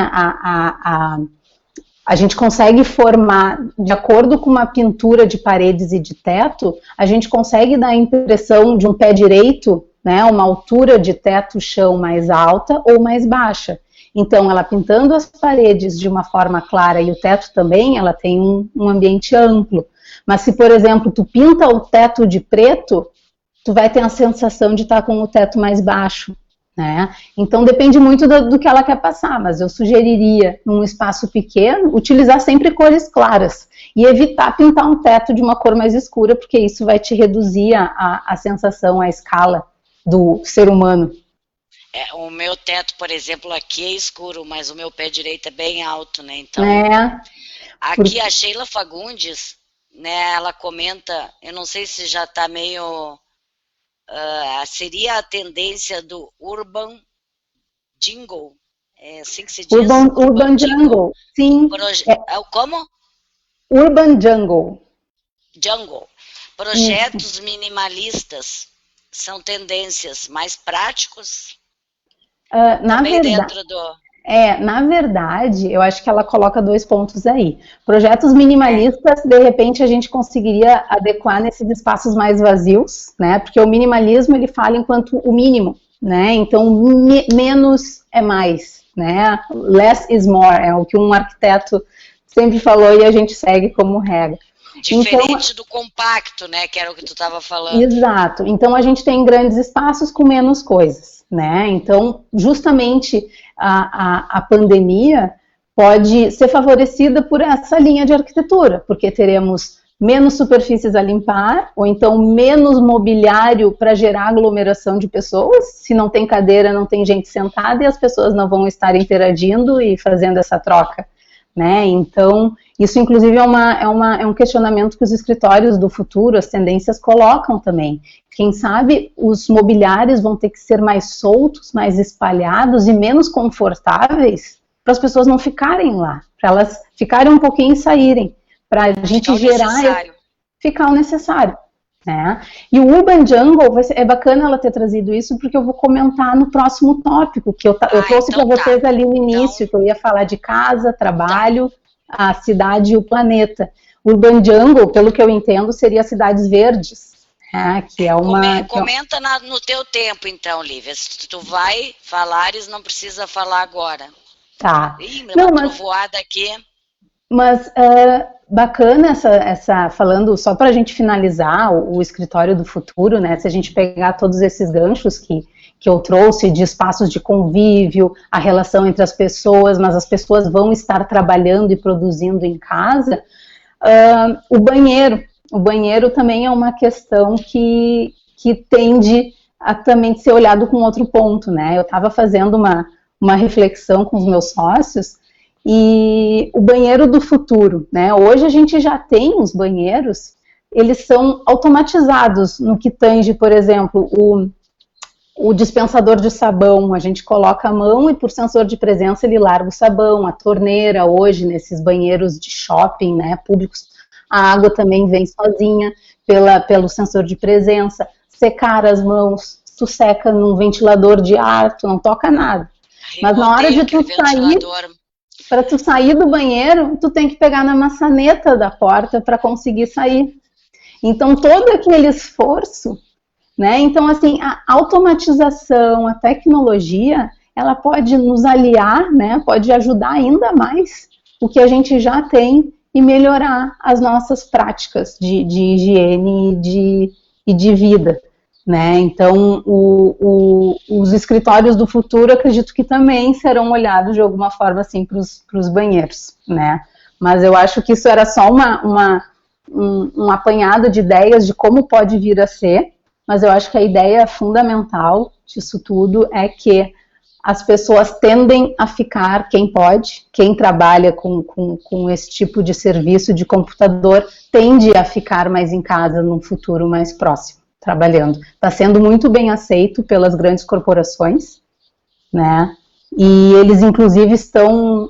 a gente consegue formar, de acordo com uma pintura de paredes e de teto, a gente consegue dar a impressão de um pé direito, né, uma altura de teto-chão mais alta ou mais baixa. Então, ela pintando as paredes de uma forma clara e o teto também, ela tem um ambiente amplo. Mas se, por exemplo, tu pinta o teto de preto, tu vai ter a sensação de estar com o teto mais baixo. Né? Então depende muito do que ela quer passar, mas eu sugeriria, num espaço pequeno, utilizar sempre cores claras e evitar pintar um teto de uma cor mais escura, porque isso vai te reduzir a sensação, a escala do ser humano. O meu teto, por exemplo, aqui é escuro, mas o meu pé direito é bem alto, né? Então, aqui a Sheila Fagundes, né, ela comenta, eu não sei se já está meio... seria a tendência do Urban Jingle, é assim que se diz? Urban Jungle, sim. Como? Urban Jungle. Jungle. Projetos minimalistas são tendências mais práticos? Na verdade, eu acho que ela coloca 2 pontos aí. Projetos minimalistas, de repente, a gente conseguiria adequar nesses espaços mais vazios, né? Porque o minimalismo, ele fala enquanto o mínimo, né? Então, menos é mais, né? Less is more, é o que um arquiteto sempre falou e a gente segue como regra. Diferente do compacto, né? Que era o que tu estava falando. Exato. Então, a gente tem grandes espaços com menos coisas, né? Então, justamente a pandemia pode ser favorecida por essa linha de arquitetura, porque teremos menos superfícies a limpar, ou então menos mobiliário para gerar aglomeração de pessoas. Se não tem cadeira, não tem gente sentada e as pessoas não vão estar interagindo e fazendo essa troca, né? Então, isso inclusive é um questionamento que os escritórios do futuro, as tendências colocam também. Quem sabe os mobiliários vão ter que ser mais soltos, mais espalhados e menos confortáveis para as pessoas não ficarem lá, para elas ficarem um pouquinho e saírem, para a gente ficar o necessário. Né? E o Urban Jungle, é bacana ela ter trazido isso, porque eu vou comentar no próximo tópico, que eu trouxe para vocês ali no início, que eu ia falar de casa, trabalho, a cidade e o planeta. Urban Jungle, pelo que eu entendo, seria as cidades verdes, que é uma... Comenta no teu tempo, então, Lívia. Se tu vai falares, não precisa falar agora. Tá. Ih, uma trovoada aqui. Mas bacana falando, só para a gente finalizar o escritório do futuro, né? Se a gente pegar todos esses ganchos que eu trouxe de espaços de convívio, a relação entre as pessoas, mas as pessoas vão estar trabalhando e produzindo em casa, o banheiro também é uma questão que tende a também ser olhado com outro ponto, né? Eu estava fazendo uma reflexão com os meus sócios, e o banheiro do futuro, né? Hoje a gente já tem os banheiros, eles são automatizados no que tange, por exemplo, o dispensador de sabão, a gente coloca a mão e por sensor de presença ele larga o sabão, a torneira hoje nesses banheiros de shopping, né, públicos, a água também vem sozinha pelo sensor de presença, secar as mãos, tu seca num ventilador de ar, tu não toca nada. Mas na hora de tu sair... Para tu sair do banheiro, tu tem que pegar na maçaneta da porta para conseguir sair. Então, todo aquele esforço, né? Então, assim, a automatização, a tecnologia, ela pode nos aliar, né? Pode ajudar ainda mais o que a gente já tem e melhorar as nossas práticas de higiene e de vida. Né? Então, os escritórios do futuro, acredito que também serão olhados de alguma forma assim para os banheiros, né? Mas eu acho que isso era só um apanhado de ideias de como pode vir a ser, mas eu acho que a ideia fundamental disso tudo é que as pessoas tendem a ficar, quem pode, quem trabalha com esse tipo de serviço de computador, tende a ficar mais em casa num futuro mais próximo, trabalhando. Está sendo muito bem aceito pelas grandes corporações, né? E eles, inclusive, estão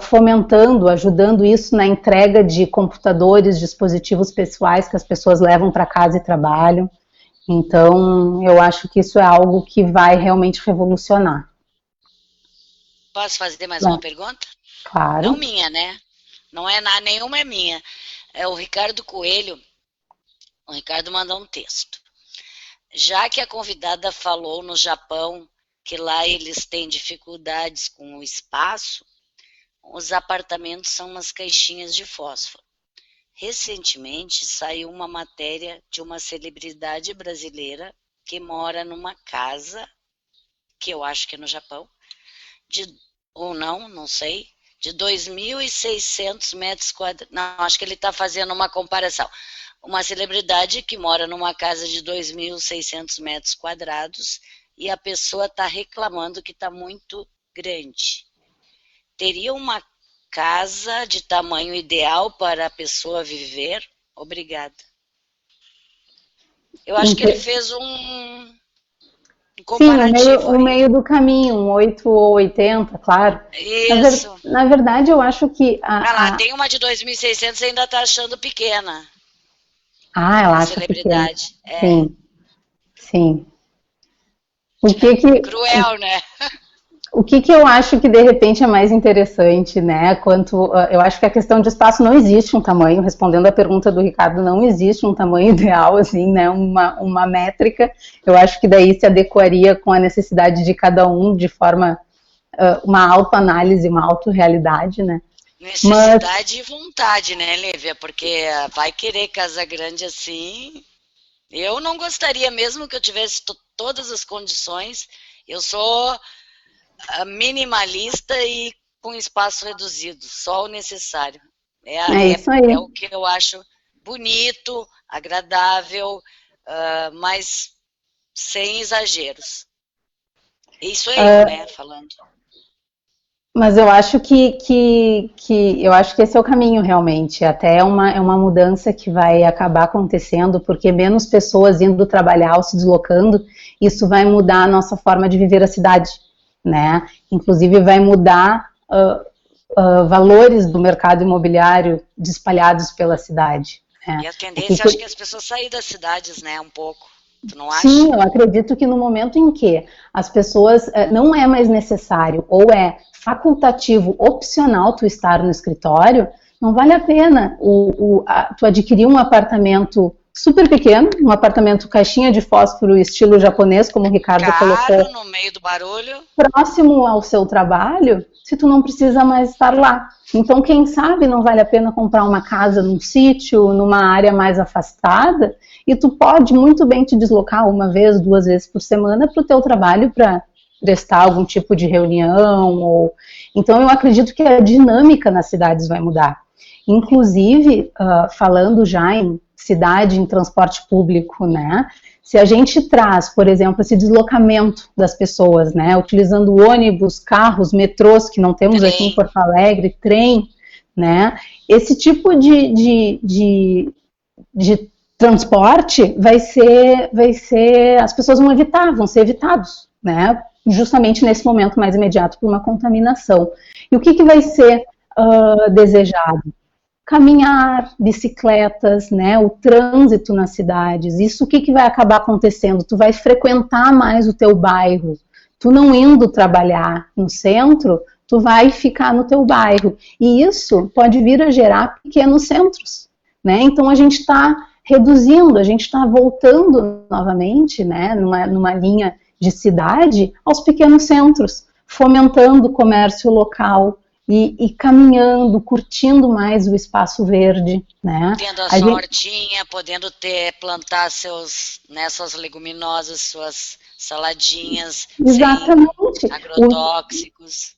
fomentando, ajudando isso na entrega de computadores, dispositivos pessoais que as pessoas levam para casa e trabalham. Então, eu acho que isso é algo que vai realmente revolucionar. Posso fazer mais uma pergunta? Claro. Não minha, né? Não é nenhuma é minha. É o Ricardo Coelho. O Ricardo mandou um texto. Já que a convidada falou no Japão que lá eles têm dificuldades com o espaço, os apartamentos são umas caixinhas de fósforo. Recentemente saiu uma matéria de uma celebridade brasileira que mora numa casa, que eu acho que é no Japão, ou não sei, de 2.600 metros quadrados. Não, acho que ele está fazendo uma comparação. Uma celebridade que mora numa casa de 2.600 metros quadrados e a pessoa está reclamando que está muito grande. Teria uma casa de tamanho ideal para a pessoa viver? Obrigada. Eu acho que ele fez um comparativo. Sim, o meio do caminho, um 8 ou 80, claro. Isso. Na verdade, eu acho que... tem uma de 2.600 e ainda está achando pequena. Ela acha celebridade. Pequena. Sim. Cruel, né? O que eu acho que de repente é mais interessante, né? Eu acho que a questão de espaço não existe um tamanho, respondendo a pergunta do Ricardo, não existe um tamanho ideal, assim, né? Uma métrica. Eu acho que daí se adequaria com a necessidade de cada um de forma, uma autoanálise, uma autorrealidade, né? Necessidade e vontade, né, Lívia? Porque vai querer casa grande assim. Eu não gostaria, mesmo que eu tivesse todas as condições. Eu sou minimalista e com espaço reduzido, só o necessário. Isso aí. É o que eu acho bonito, agradável, mas sem exageros. Isso é eu, né, falando. Mas eu acho que esse é o caminho realmente. Até é uma mudança que vai acabar acontecendo, porque menos pessoas indo trabalhar ou se deslocando, isso vai mudar a nossa forma de viver a cidade, né? Inclusive vai mudar valores do mercado imobiliário espalhados pela cidade. Né? E a tendência, acho que as pessoas saírem das cidades, né, um pouco. Tu não acha? Sim, eu acredito que no momento em que as pessoas não é mais necessário ou é facultativo, opcional tu estar no escritório, não vale a pena tu adquirir um apartamento super pequeno, um apartamento caixinha de fósforo estilo japonês, como o Ricardo colocou, no meio do barulho, próximo ao seu trabalho, se tu não precisa mais estar lá. Então, quem sabe não vale a pena comprar uma casa num sítio, numa área mais afastada, e tu pode muito bem te deslocar uma vez, 2 vezes por semana para o teu trabalho, para prestar algum tipo de reunião. Então, eu acredito que a dinâmica nas cidades vai mudar. Inclusive, falando já em cidade, em transporte público, né? Se a gente traz, por exemplo, esse deslocamento das pessoas, né? Utilizando ônibus, carros, metrôs, que não temos aqui em Porto Alegre, trem, né? Esse tipo de transporte as pessoas vão ser evitados, né? Justamente nesse momento mais imediato por uma contaminação. E o que vai ser desejado? Caminhar, bicicletas, né, o trânsito nas cidades. Isso o que vai acabar acontecendo? Tu vai frequentar mais o teu bairro. Tu não indo trabalhar no centro, tu vai ficar no teu bairro. E isso pode vir a gerar pequenos centros, né? Então a gente está reduzindo, a gente está voltando novamente, né, numa linha de cidade aos pequenos centros, fomentando o comércio local, e caminhando, curtindo mais o espaço verde, né? Tendo a sua hortinha, podendo plantar suas leguminosas, suas saladinhas, exatamente, sem agrotóxicos.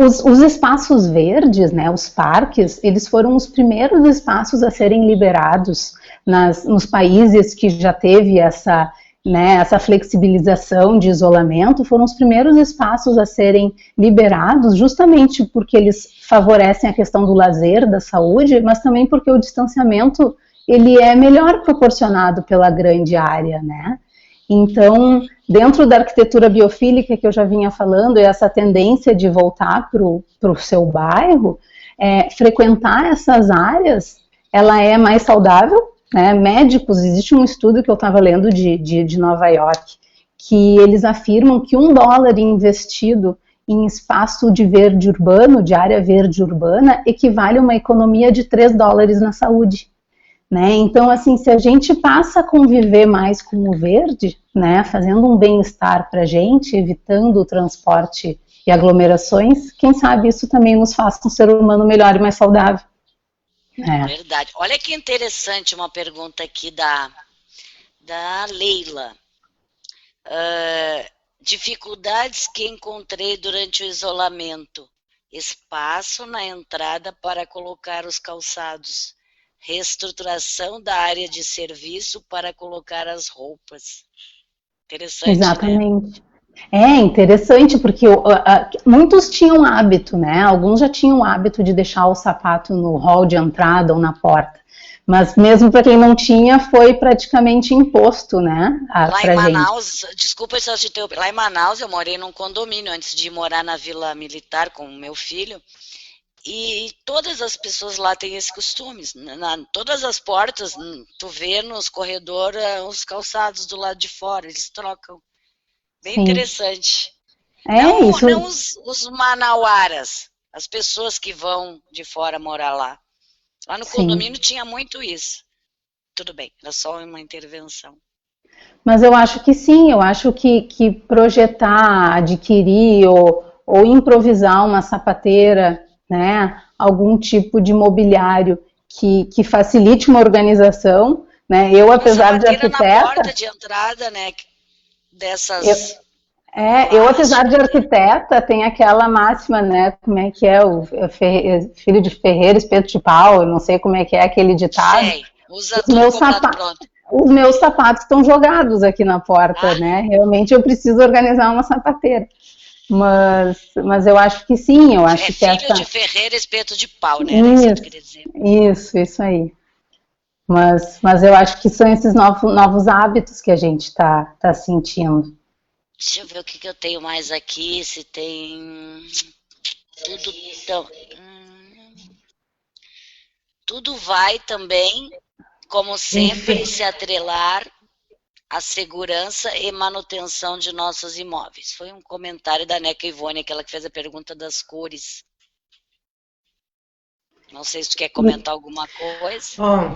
Os espaços verdes, né, os parques, eles foram os primeiros espaços a serem liberados nos países que já teve essa, né, essa flexibilização de isolamento, foram os primeiros espaços a serem liberados, justamente porque eles favorecem a questão do lazer, da saúde, mas também porque o distanciamento ele é melhor proporcionado pela grande área, né? Então, dentro da arquitetura biofílica que eu já vinha falando, essa tendência de voltar para o seu bairro, frequentar essas áreas, ela é mais saudável, né? Médicos, existe um estudo que eu estava lendo de Nova York, que eles afirmam que $1 investido em espaço de verde urbano, de área verde urbana, equivale a uma economia de $3 na saúde. Né? Então, assim, se a gente passa a conviver mais com o verde, né, fazendo um bem-estar para a gente, evitando o transporte e aglomerações, quem sabe isso também nos faça um ser humano melhor e mais saudável. Verdade. Olha que interessante uma pergunta aqui da Leila. Dificuldades que encontrei durante o isolamento. Espaço na entrada para colocar os calçados. Reestruturação da área de serviço para colocar as roupas. Interessante, exatamente. Né? É interessante porque muitos tinham hábito, né? Alguns já tinham o hábito de deixar o sapato no hall de entrada ou na porta. Mas mesmo para quem não tinha, foi praticamente imposto, né? Lá em Manaus, desculpa se eu te interromper, lá em Manaus eu morei num condomínio antes de morar na Vila Militar com o meu filho. E todas as pessoas lá têm esse costume. Todas as portas, tu vê nos corredores os calçados do lado de fora, eles trocam. Bem Sim. Interessante. Não os manauaras, as pessoas que vão de fora morar lá. Lá no condomínio tinha muito isso. Tudo bem, era só uma intervenção. Mas eu acho que sim, eu acho que projetar, adquirir ou improvisar uma sapateira, né, algum tipo de mobiliário que facilite uma organização, né, eu apesar de arquiteta... na porta de entrada, né, dessas... eu apesar de arquiteta, tem aquela máxima, né, como é que é, o filho de ferreiro, espeto de pau, eu não sei como é que é aquele ditado. Sei, usa tudo comprado pronto. Os meus sapatos estão jogados aqui na porta, né, realmente eu preciso organizar uma sapateira. Mas eu acho que sim, eu acho que filho de ferreiro, espeto de pau, né? Isso, isso que eu queria dizer. Isso aí. Mas eu acho que são esses novos hábitos que a gente tá sentindo. Deixa eu ver o que eu tenho mais aqui, se tem tudo tão... Tudo vai também, como sempre, se atrelar a segurança e manutenção de nossos imóveis. Foi um comentário da Neca Ivone, aquela que fez a pergunta das cores. Não sei se tu quer comentar alguma coisa. Bom,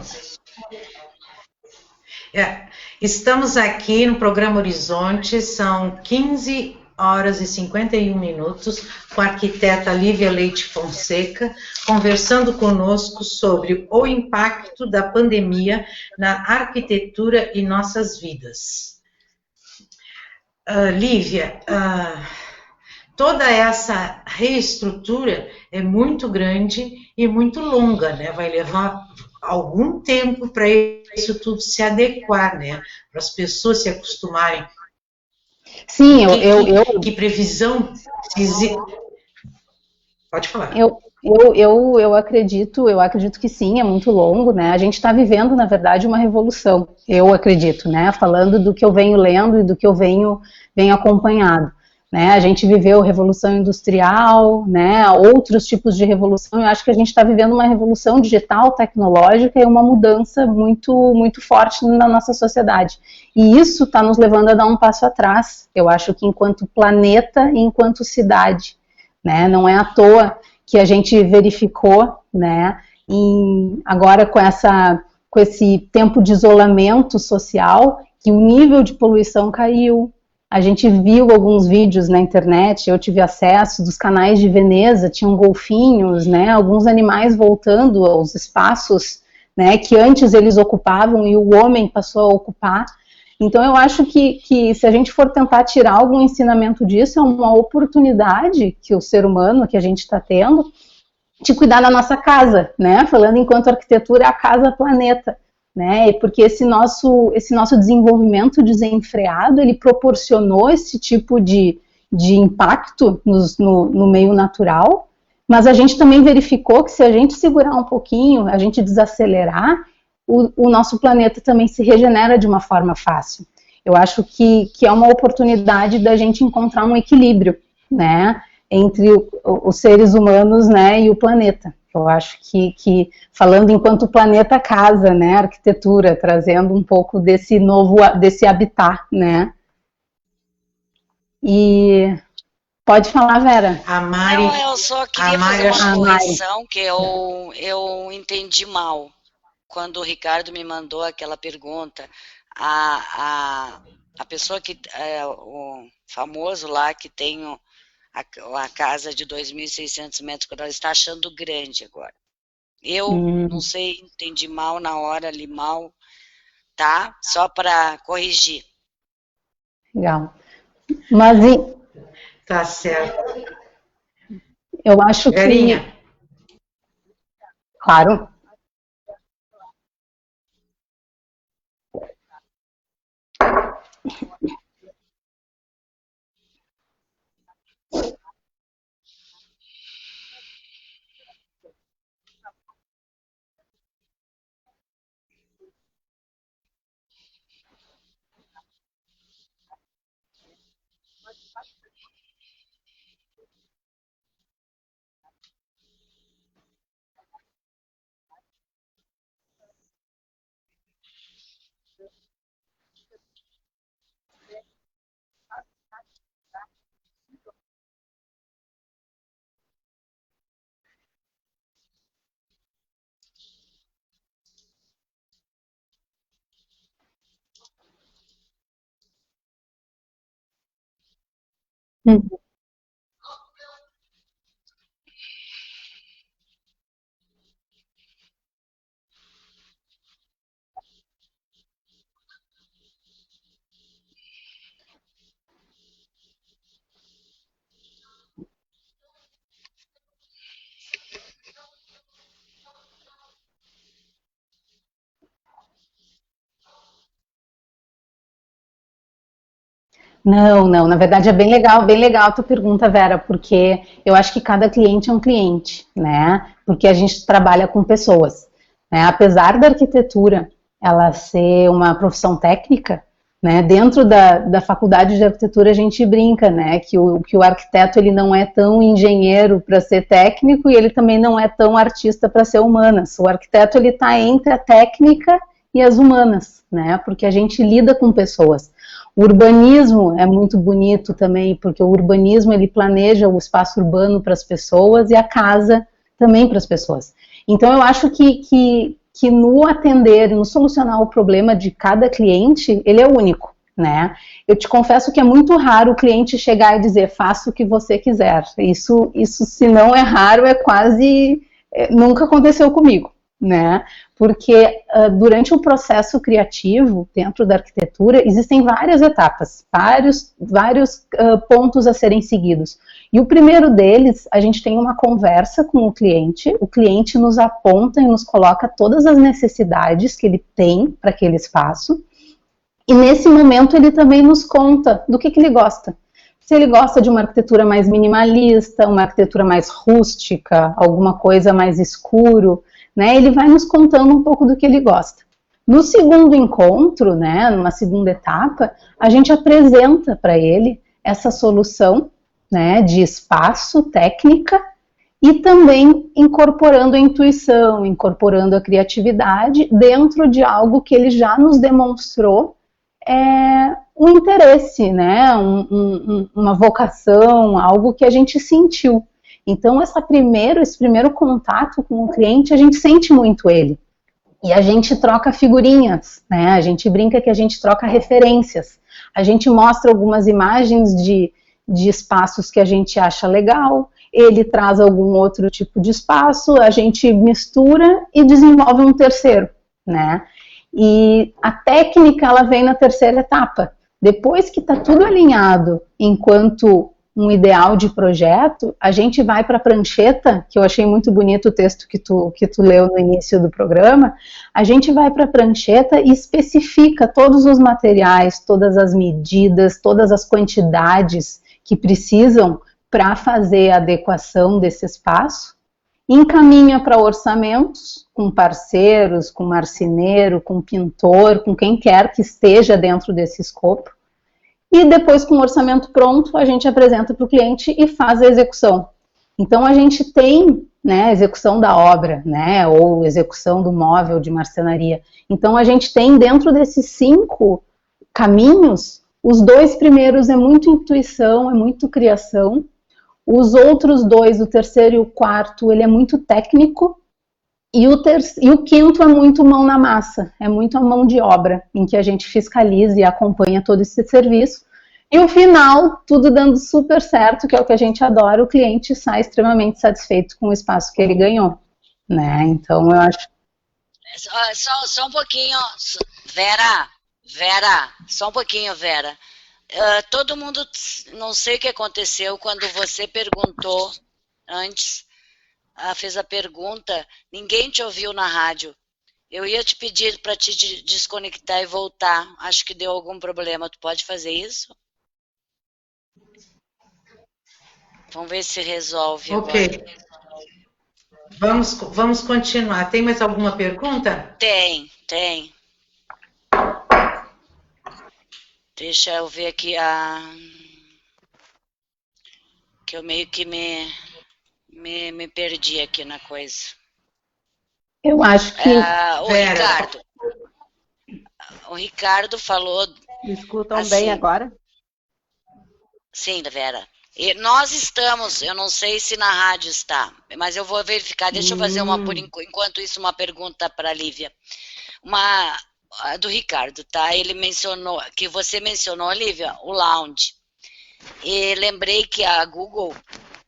estamos aqui no programa Horizonte, são 15h51, com a arquiteta Lívia Leite Fonseca, conversando conosco sobre o impacto da pandemia na arquitetura e nossas vidas. Lívia, toda essa reestrutura é muito grande e muito longa, né? Vai levar algum tempo para isso tudo se adequar, né? Para as pessoas se acostumarem. Sim, que previsão? Pode falar. Eu acredito que sim, é muito longo, né? A gente está vivendo, na verdade, uma revolução, eu acredito, né? Falando do que eu venho lendo e do que eu venho acompanhado. Né, a gente viveu revolução industrial, né, outros tipos de revolução, eu acho que a gente está vivendo uma revolução digital, tecnológica e uma mudança muito, muito forte na nossa sociedade. E isso está nos levando a dar um passo atrás, eu acho que enquanto planeta e enquanto cidade. Né, não é à toa que a gente verificou, né, agora com esse tempo de isolamento social, que o nível de poluição caiu. A gente viu alguns vídeos na internet, eu tive acesso dos canais de Veneza, tinham golfinhos, né, alguns animais voltando aos espaços, né, que antes eles ocupavam e o homem passou a ocupar. Então, eu acho que se a gente for tentar tirar algum ensinamento disso, é uma oportunidade que o ser humano, que a gente está tendo, de cuidar da nossa casa, né? Falando enquanto arquitetura é a casa-planeta, né? Porque esse nosso desenvolvimento desenfreado, ele proporcionou esse tipo de impacto no meio natural, mas a gente também verificou que se a gente segurar um pouquinho, a gente desacelerar, o nosso planeta também se regenera de uma forma fácil. Eu acho que é uma oportunidade da gente encontrar um equilíbrio, né, entre os seres humanos, né, e o planeta. Eu acho que falando enquanto planeta casa, né, arquitetura, trazendo um pouco desse habitat, né. E pode falar, Vera. A Mari... Não, eu só queria fazer uma correção, que eu entendi mal. Quando o Ricardo me mandou aquela pergunta, a pessoa que, o famoso lá que tem a casa de 2.600 metros quadrados, está achando grande agora. Eu não sei, entendi mal na hora, li mal, tá? Só para corrigir. Legal. Mas... Tá certo. Eu acho Verinha. que... Claro. Não, na verdade é bem legal a tua pergunta, Vera, porque eu acho que cada cliente é um cliente, né? Porque a gente trabalha com pessoas, né? Apesar da arquitetura ela ser uma profissão técnica, né? Dentro da faculdade de arquitetura a gente brinca, né? Que o arquiteto ele não é tão engenheiro para ser técnico e ele também não é tão artista para ser humanas. O arquiteto ele está entre a técnica e as humanas, né? Porque a gente lida com pessoas. O urbanismo é muito bonito também, porque o urbanismo ele planeja o espaço urbano para as pessoas e a casa também para as pessoas. Então eu acho que no atender, no solucionar o problema de cada cliente, ele é único, né? Eu te confesso que é muito raro o cliente chegar e dizer, faça o que você quiser. Isso se não é raro, é quase... nunca aconteceu comigo, né? Porque durante o processo criativo, dentro da arquitetura, existem várias etapas, vários pontos a serem seguidos. E o primeiro deles, a gente tem uma conversa com o cliente nos aponta e nos coloca todas as necessidades que ele tem para aquele espaço, e nesse momento ele também nos conta do que ele gosta. Se ele gosta de uma arquitetura mais minimalista, uma arquitetura mais rústica, alguma coisa mais escuro, né, ele vai nos contando um pouco do que ele gosta. No segundo encontro, né, numa segunda etapa, a gente apresenta para ele essa solução, né, de espaço, técnica, e também incorporando a intuição, incorporando a criatividade dentro de algo que ele já nos demonstrou um interesse, né, uma vocação, algo que a gente sentiu. Então, esse primeiro contato com o cliente, a gente sente muito ele. E a gente troca figurinhas, né? A gente brinca que a gente troca referências. A gente mostra algumas imagens de espaços que a gente acha legal, ele traz algum outro tipo de espaço, a gente mistura e desenvolve um terceiro, né? E a técnica, ela vem na terceira etapa. Depois que está tudo alinhado enquanto um ideal de projeto, a gente vai para a prancheta, que eu achei muito bonito o texto que tu leu no início do programa, a gente vai para a prancheta e especifica todos os materiais, todas as medidas, todas as quantidades que precisam para fazer a adequação desse espaço, encaminha para orçamentos, com parceiros, com marceneiro, com pintor, com quem quer que esteja dentro desse escopo, e depois, com o orçamento pronto, a gente apresenta para o cliente e faz a execução. Então, a gente tem, né, a execução da obra, né, ou execução do móvel de marcenaria. Então, a gente tem, dentro desses 5 caminhos, os 2 primeiros é muito intuição, é muito criação. Os outros 2, o terceiro e o quarto, ele é muito técnico. E o quinto é muito mão na massa, é muito a mão de obra, em que a gente fiscaliza e acompanha todo esse serviço. E o final, tudo dando super certo, que é o que a gente adora, o cliente sai extremamente satisfeito com o espaço que ele ganhou, né? Então, eu acho... Só um pouquinho, Vera, só um pouquinho, Vera. Todo mundo, não sei o que aconteceu quando você perguntou antes, fez a pergunta, ninguém te ouviu na rádio. Eu ia te pedir para te desconectar e voltar. Acho que deu algum problema. Tu pode fazer isso? Vamos ver se resolve Ok. agora. Vamos continuar. Tem mais alguma pergunta? Tem. Deixa eu ver aqui que eu meio que me perdi aqui na coisa. Eu acho que... O Ricardo falou... Me escutam assim, bem agora? Sim, Vera. E nós estamos, eu não sei se na rádio está, mas eu vou verificar. Deixa eu fazer enquanto isso, uma pergunta para a Lívia. Do Ricardo, tá? Ele mencionou, que você mencionou, Lívia, o lounge. E lembrei que a Google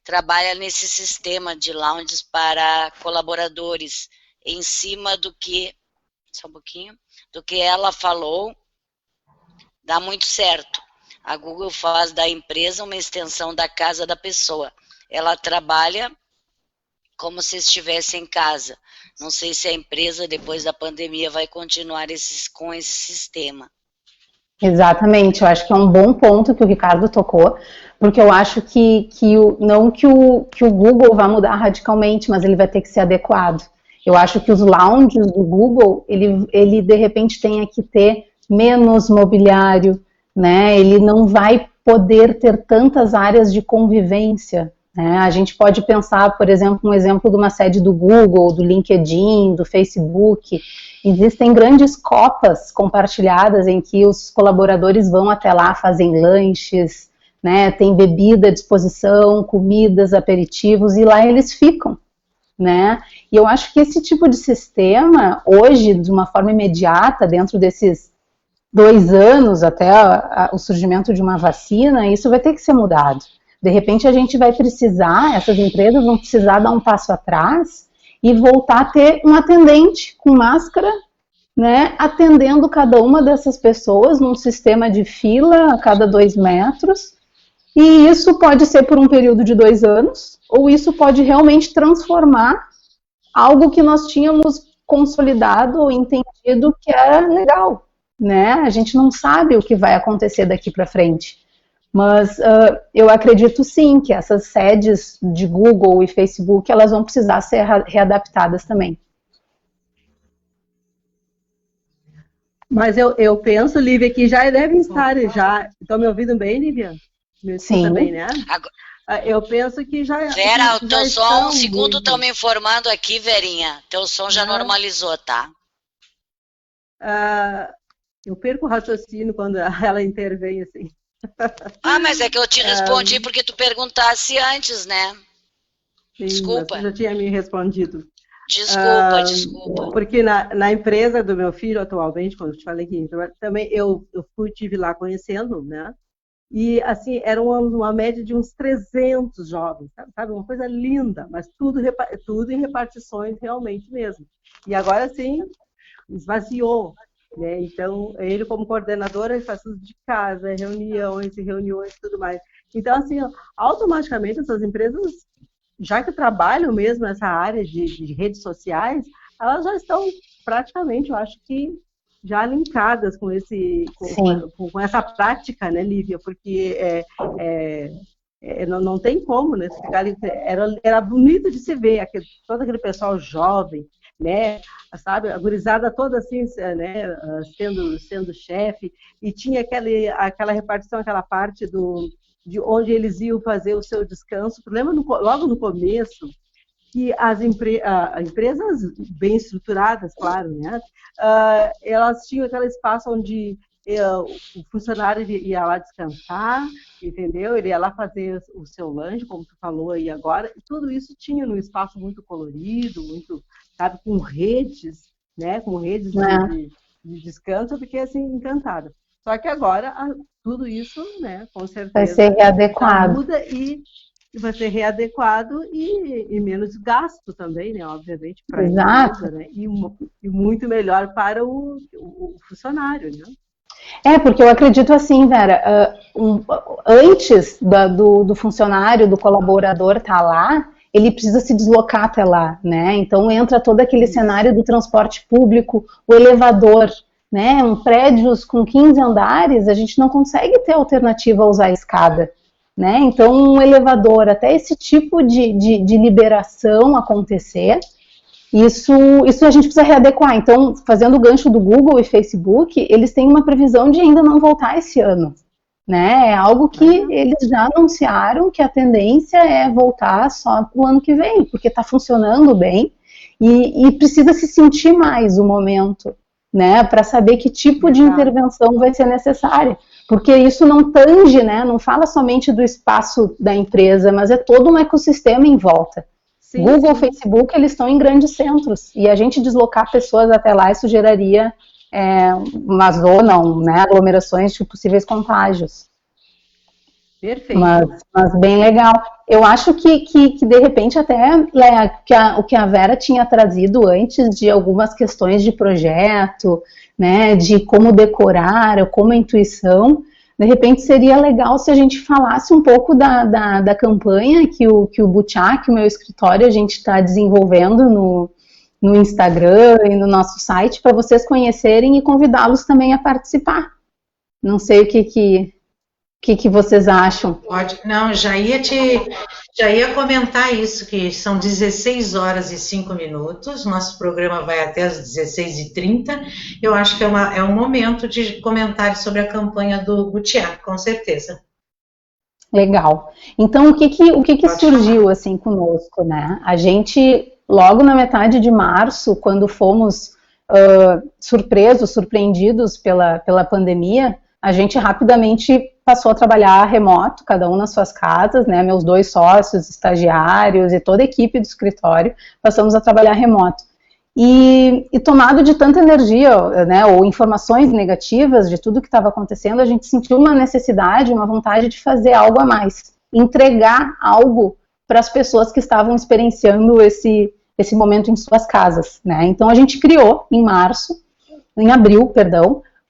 trabalha nesse sistema de lounges para colaboradores, em cima do que, só um pouquinho, do que ela falou, dá muito certo. A Google faz da empresa uma extensão da casa da pessoa. Ela trabalha como se estivesse em casa. Não sei se a empresa, depois da pandemia, vai continuar com esse sistema. Exatamente, eu acho que é um bom ponto que o Ricardo tocou, porque eu acho não que o Google vai mudar radicalmente, mas ele vai ter que ser adequado. Eu acho que os lounges do Google, ele de repente tem que ter menos mobiliário, né? Ele não vai poder ter tantas áreas de convivência, né? A gente pode pensar, por exemplo, um exemplo de uma sede do Google, do LinkedIn, do Facebook. Existem grandes copas compartilhadas em que os colaboradores vão até lá, fazem lanches, né? Tem bebida à disposição, comidas, aperitivos, e lá eles ficam, né? E eu acho que esse tipo de sistema, hoje, de uma forma imediata, dentro desses 2 anos até o surgimento de uma vacina, isso vai ter que ser mudado. De repente a gente vai precisar, essas empresas vão precisar dar um passo atrás e voltar a ter um atendente com máscara, né, atendendo cada uma dessas pessoas num sistema de fila a cada 2 metros, e isso pode ser por um período de 2 anos, ou isso pode realmente transformar algo que nós tínhamos consolidado ou entendido que era legal. Né? A gente não sabe o que vai acontecer daqui para frente, mas eu acredito sim que essas sedes de Google e Facebook, elas vão precisar ser readaptadas também. Mas eu penso, Lívia, que já devem estar, estão me ouvindo bem, Lívia? Me escuta bem, né? Eu penso que já... Vera, o teu som, segundo estão me informando aqui, Verinha, teu som já normalizou, tá? Eu perco o raciocínio quando ela intervém assim. Mas é que eu te respondi porque tu perguntasse antes, né? Sim, desculpa. Você já tinha me respondido. Desculpa. Porque na empresa do meu filho atualmente, quando eu te falei que também eu estive lá conhecendo, né? E assim, era uma média de uns 300 jovens, sabe? Uma coisa linda, mas tudo em repartições realmente mesmo. E agora sim, esvaziou. né? Então, ele como coordenador, ele faz tudo de casa, reuniões e reuniões e tudo mais. Então, assim, automaticamente essas empresas, já que trabalham mesmo nessa área de redes sociais, elas já estão praticamente, eu acho que, já linkadas com essa prática, né, Lívia? Porque não tem como, né? Ficar ali, era bonito de se ver, todo aquele pessoal jovem, né? Sabe, a gurizada toda assim, né? Sendo chefe, e tinha aquela repartição, aquela parte de onde eles iam fazer o seu descanso. Lembra logo no começo que as empresas bem estruturadas, claro, né? Elas tinham aquele espaço onde o funcionário ia lá descansar, entendeu? Ele ia lá fazer o seu lanche, como tu falou aí agora, e tudo isso tinha num espaço muito colorido, muito, sabe, com redes, né? Com redes de descanso, eu fiquei assim encantada. Só que agora tudo isso, né? Com certeza vai ser readequado. Muda e vai ser readequado e menos gasto também, né? Obviamente, para a empresa, né? E muito melhor para o funcionário, né? Porque eu acredito assim, Vera, antes do funcionário, do colaborador estar lá, ele precisa se deslocar até lá, né? Então entra todo aquele cenário do transporte público, o elevador, né? Prédios com 15 andares, a gente não consegue ter alternativa a usar a escada, né? Então um elevador, até esse tipo de liberação acontecer, isso a gente precisa readequar. Então, fazendo o gancho do Google e Facebook, eles têm uma previsão de ainda não voltar esse ano, né? É algo que eles já anunciaram que a tendência é voltar só para o ano que vem, porque está funcionando bem e precisa se sentir mais o momento, né? Para saber que tipo de intervenção vai ser necessária. Porque isso não tange, né? Não fala somente do espaço da empresa, mas é todo um ecossistema em volta. Sim, Google, Facebook, eles estão em grandes centros, e a gente deslocar pessoas até lá, isso geraria uma zona, né, aglomerações de possíveis contágios. Perfeito. Mas bem legal. Eu acho que de repente até o que a Vera tinha trazido antes de algumas questões de projeto, né, de como decorar, como a intuição, de repente seria legal se a gente falasse um pouco da campanha que o Butiá, que o meu escritório, a gente está desenvolvendo no Instagram e no nosso site, para vocês conhecerem e convidá-los também a participar. Não sei o que vocês acham. Pode. Não, já ia comentar isso, que são 16 horas e 5 minutos, nosso programa vai até as 16h30, eu acho que é um momento de comentário sobre a campanha do Butiá, com certeza. Legal. Então, o que surgiu assim conosco, né? A gente, logo na metade de março, quando fomos surpreendidos pela pandemia, a gente rapidamente passou a trabalhar remoto, cada um nas suas casas, né? Meus 2 sócios, estagiários e toda a equipe do escritório, passamos a trabalhar remoto. E tomado de tanta energia, né, ou informações negativas de tudo que estava acontecendo, a gente sentiu uma necessidade, uma vontade de fazer algo a mais, entregar algo para as pessoas que estavam experienciando esse momento em suas casas, né? Então a gente criou em abril,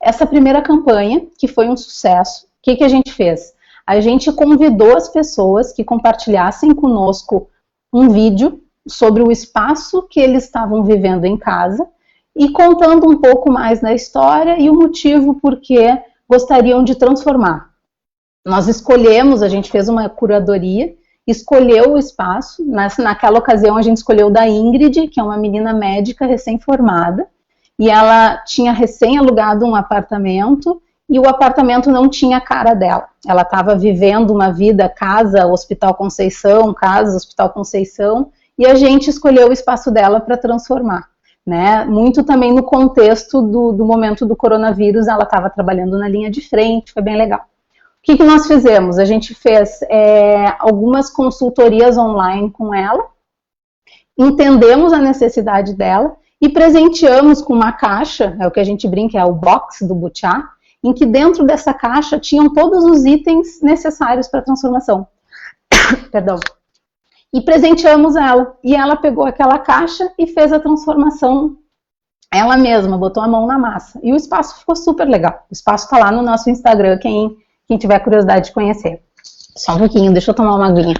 essa primeira campanha, que foi um sucesso. O que a gente fez? A gente convidou as pessoas que compartilhassem conosco um vídeo sobre o espaço que eles estavam vivendo em casa e contando um pouco mais da história e o motivo por que gostariam de transformar. Nós escolhemos, a gente fez uma curadoria, escolheu o espaço, naquela ocasião a gente escolheu da Ingrid, que é uma menina médica recém-formada, e ela tinha recém-alugado um apartamento e o apartamento não tinha a cara dela. Ela estava vivendo uma vida casa, Hospital Conceição, e a gente escolheu o espaço dela para transformar, né? Muito também no contexto do momento do coronavírus, ela estava trabalhando na linha de frente, foi bem legal. O que nós fizemos? A gente fez algumas consultorias online com ela, entendemos a necessidade dela e presenteamos com uma caixa, é o que a gente brinca, é o box do Butiá, em que dentro dessa caixa tinham todos os itens necessários para a transformação. Perdão. E presenteamos ela. E ela pegou aquela caixa e fez a transformação ela mesma botou a mão na massa. E o espaço ficou super legal. O espaço está lá no nosso Instagram, quem tiver curiosidade de conhecer. Só um pouquinho, deixa eu tomar uma aguinha.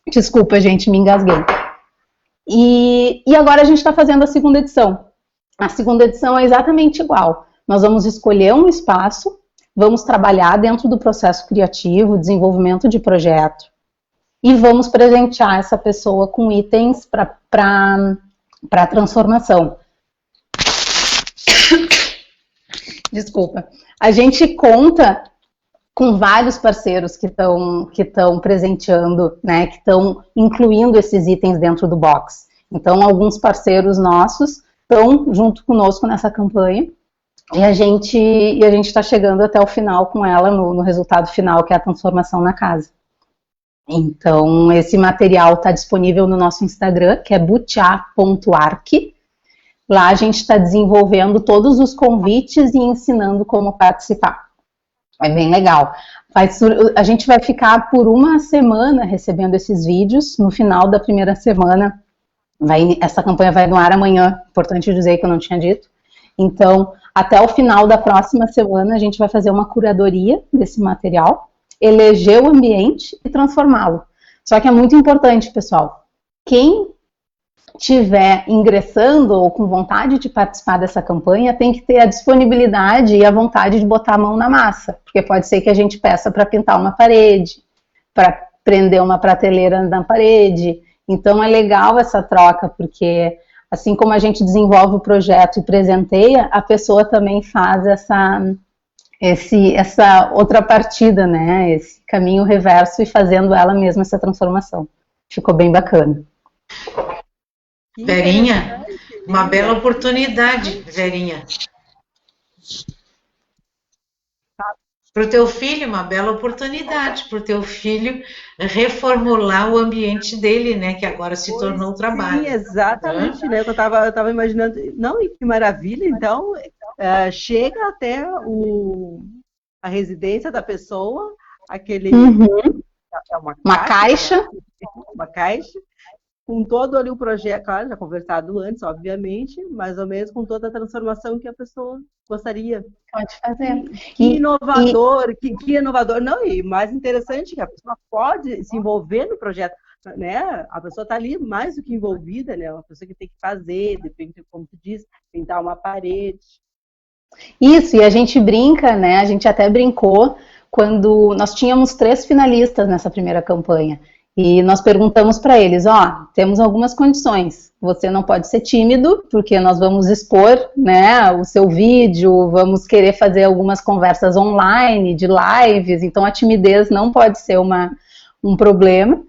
Desculpa, gente, me engasguei. E agora a gente está fazendo a segunda edição. A segunda edição é exatamente igual. Nós vamos escolher um espaço, vamos trabalhar dentro do processo criativo, desenvolvimento de projeto, e vamos presentear essa pessoa com itens para transformação. Desculpa. A gente conta com vários parceiros que estão presenteando, né, que estão incluindo esses itens dentro do box. Então, alguns parceiros nossos estão junto conosco nessa campanha e a gente está chegando até o final com ela, no resultado final, que é a transformação na casa. Então, esse material está disponível no nosso Instagram, que é butiá.arc. Lá a gente está desenvolvendo todos os convites e ensinando como participar. É bem legal. A gente vai ficar por uma semana recebendo esses vídeos. No final da primeira semana, essa campanha vai no ar amanhã. Importante dizer que eu não tinha dito. Então, até o final da próxima semana, a gente vai fazer uma curadoria desse material, eleger o ambiente e transformá-lo. Só que é muito importante, pessoal. Quem estiver ingressando ou com vontade de participar dessa campanha, tem que ter a disponibilidade e a vontade de botar a mão na massa, porque pode ser que a gente peça para pintar uma parede, para prender uma prateleira na parede. Então é legal essa troca, porque assim como a gente desenvolve o projeto e presenteia, a pessoa também faz essa outra partida, né? Esse caminho reverso e fazendo ela mesma essa transformação. Ficou bem bacana. Verinha, uma bela oportunidade, Verinha. Para o teu filho, uma bela oportunidade, para o teu filho reformular o ambiente dele, né, que agora se tornou trabalho. Sim, exatamente, né, eu estava imaginando, não, e que maravilha, então, chega até a residência da pessoa, aquele... Uma caixa, com todo ali o projeto, claro, já conversado antes, obviamente, mais ou menos com toda a transformação que a pessoa gostaria. Pode fazer. Que inovador, que inovador. Não, e mais interessante que a pessoa pode se envolver no projeto, né? A pessoa está ali mais do que envolvida, né? Uma pessoa que tem que fazer, depende, como tu diz, pintar uma parede. Isso, e a gente brinca, né? A gente até brincou quando nós tínhamos 3 finalistas nessa primeira campanha. E nós perguntamos para eles, temos algumas condições, você não pode ser tímido, porque nós vamos expor, né, o seu vídeo, vamos querer fazer algumas conversas online, de lives, então a timidez não pode ser um problema.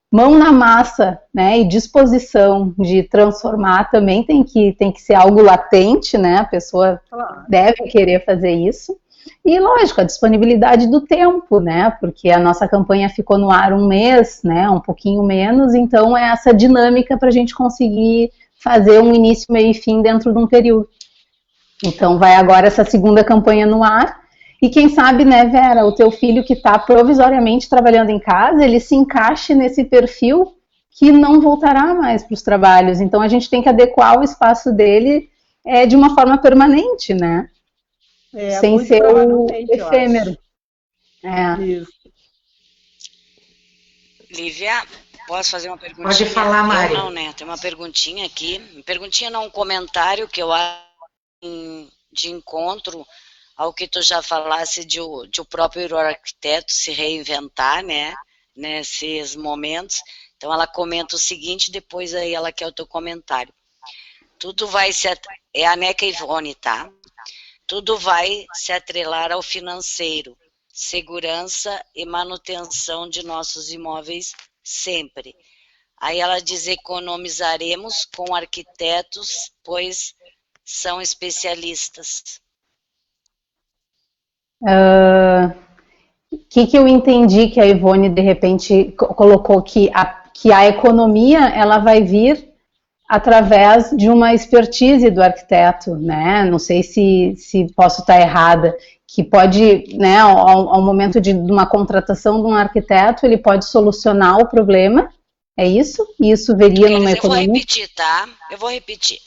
Mão na massa, né, e disposição de transformar também tem que ser algo latente, né, a pessoa deve querer fazer isso. E, lógico, a disponibilidade do tempo, né, porque a nossa campanha ficou no ar 1 mês, né, um pouquinho menos, então é essa dinâmica para a gente conseguir fazer um início, meio e fim dentro de um período. Então, vai agora essa segunda campanha no ar, e quem sabe, né, Vera, o teu filho que está provisoriamente trabalhando em casa, ele se encaixe nesse perfil que não voltará mais para os trabalhos, então a gente tem que adequar o espaço dele de uma forma permanente, né? Sem ser o efêmero. Isso. Lívia, posso fazer uma perguntinha? Pode falar, Mari. Não, né? Tem uma perguntinha aqui. Perguntinha não, um comentário que eu acho de encontro ao que tu já falasse de o próprio arquiteto se reinventar, né? Nesses momentos. Então ela comenta o seguinte, depois aí ela quer o teu comentário. Tudo vai ser... É a Neca Ivone, tá? Tudo vai se atrelar ao financeiro, segurança e manutenção de nossos imóveis sempre. Aí ela diz, economizaremos com arquitetos, pois são especialistas. Que eu entendi que a Ivone, de repente, colocou que a economia ela vai vir através de uma expertise do arquiteto, né? Não sei se posso estar errada, que pode, né, ao momento de uma contratação de um arquiteto, ele pode solucionar o problema, é isso? E isso veria numa economia? Eu vou repetir, tá? Eu vou repetir.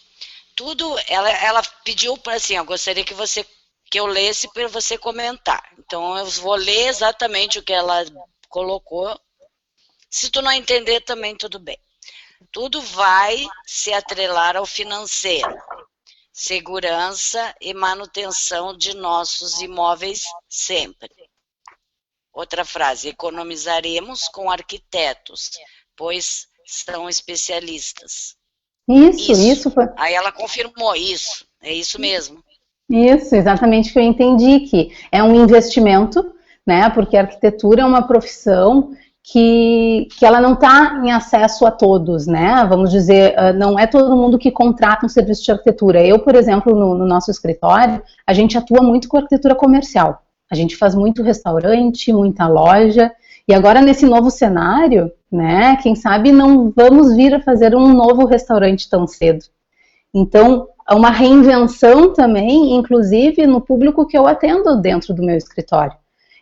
tudo, ela pediu para assim, eu gostaria que eu lesse para você comentar. Então eu vou ler exatamente o que ela colocou. Se tu não entender também tudo bem. Tudo vai se atrelar ao financeiro, segurança e manutenção de nossos imóveis sempre. Outra frase, economizaremos com arquitetos, pois são especialistas. Isso. Aí ela confirmou isso, é isso mesmo. Isso, exatamente o que eu entendi, que é um investimento, né, porque a arquitetura é uma profissão que ela não está em acesso a todos, né, vamos dizer, não é todo mundo que contrata um serviço de arquitetura. Eu, por exemplo, no nosso escritório, a gente atua muito com arquitetura comercial, a gente faz muito restaurante, muita loja, e agora nesse novo cenário, né, quem sabe não vamos vir a fazer um novo restaurante tão cedo. Então, é uma reinvenção também, inclusive no público que eu atendo dentro do meu escritório.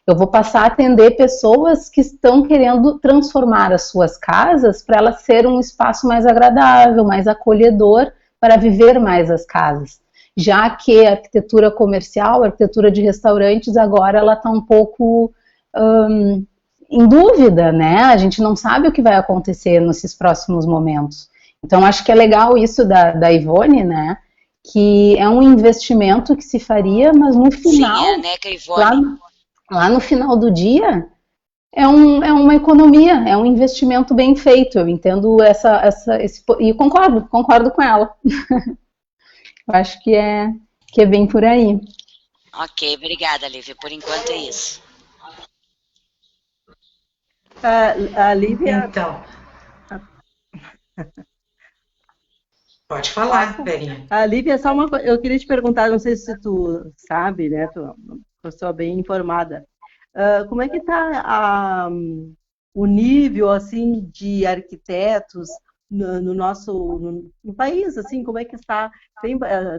Eu vou passar a atender pessoas que estão querendo transformar as suas casas para elas ser um espaço mais agradável, mais acolhedor, para viver mais as casas. Já que a arquitetura comercial, a arquitetura de restaurantes, agora ela está um pouco em dúvida, né? A gente não sabe o que vai acontecer nesses próximos momentos. Então, acho que é legal isso da Ivone, né? Que é um investimento que se faria, mas no final, sim, é, né, que a Ivone... lá no final do dia, é uma economia, é um investimento bem feito. Eu entendo e concordo com ela. Eu acho que é bem por aí. Ok, obrigada, Lívia. Por enquanto é isso. A Lívia... Então... Pode falar, Verinha. A Lívia, só uma coisa, eu queria te perguntar, não sei se tu sabe, né, tu é uma pessoa bem informada, como é que está o nível, assim, de arquitetos no nosso no país, assim, como é que está?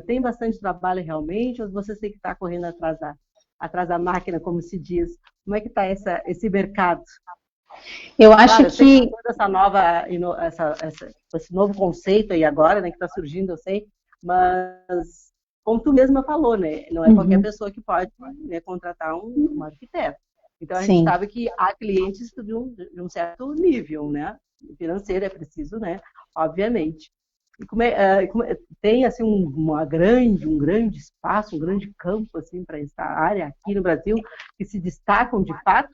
Tem bastante trabalho realmente, ou você tem que estar correndo atrás da máquina, como se diz? Como é que está esse mercado? Eu acho que toda essa nova, esse novo conceito aí agora, né, que está surgindo, eu sei, mas como tu mesma falou, né, não é qualquer pessoa que pode, né, contratar um arquiteto. Então a gente sabe que há clientes de um certo nível, né, financeiro é preciso, né, obviamente. E tem assim um grande espaço, um grande campo assim para essa área aqui no Brasil que se destacam de fato?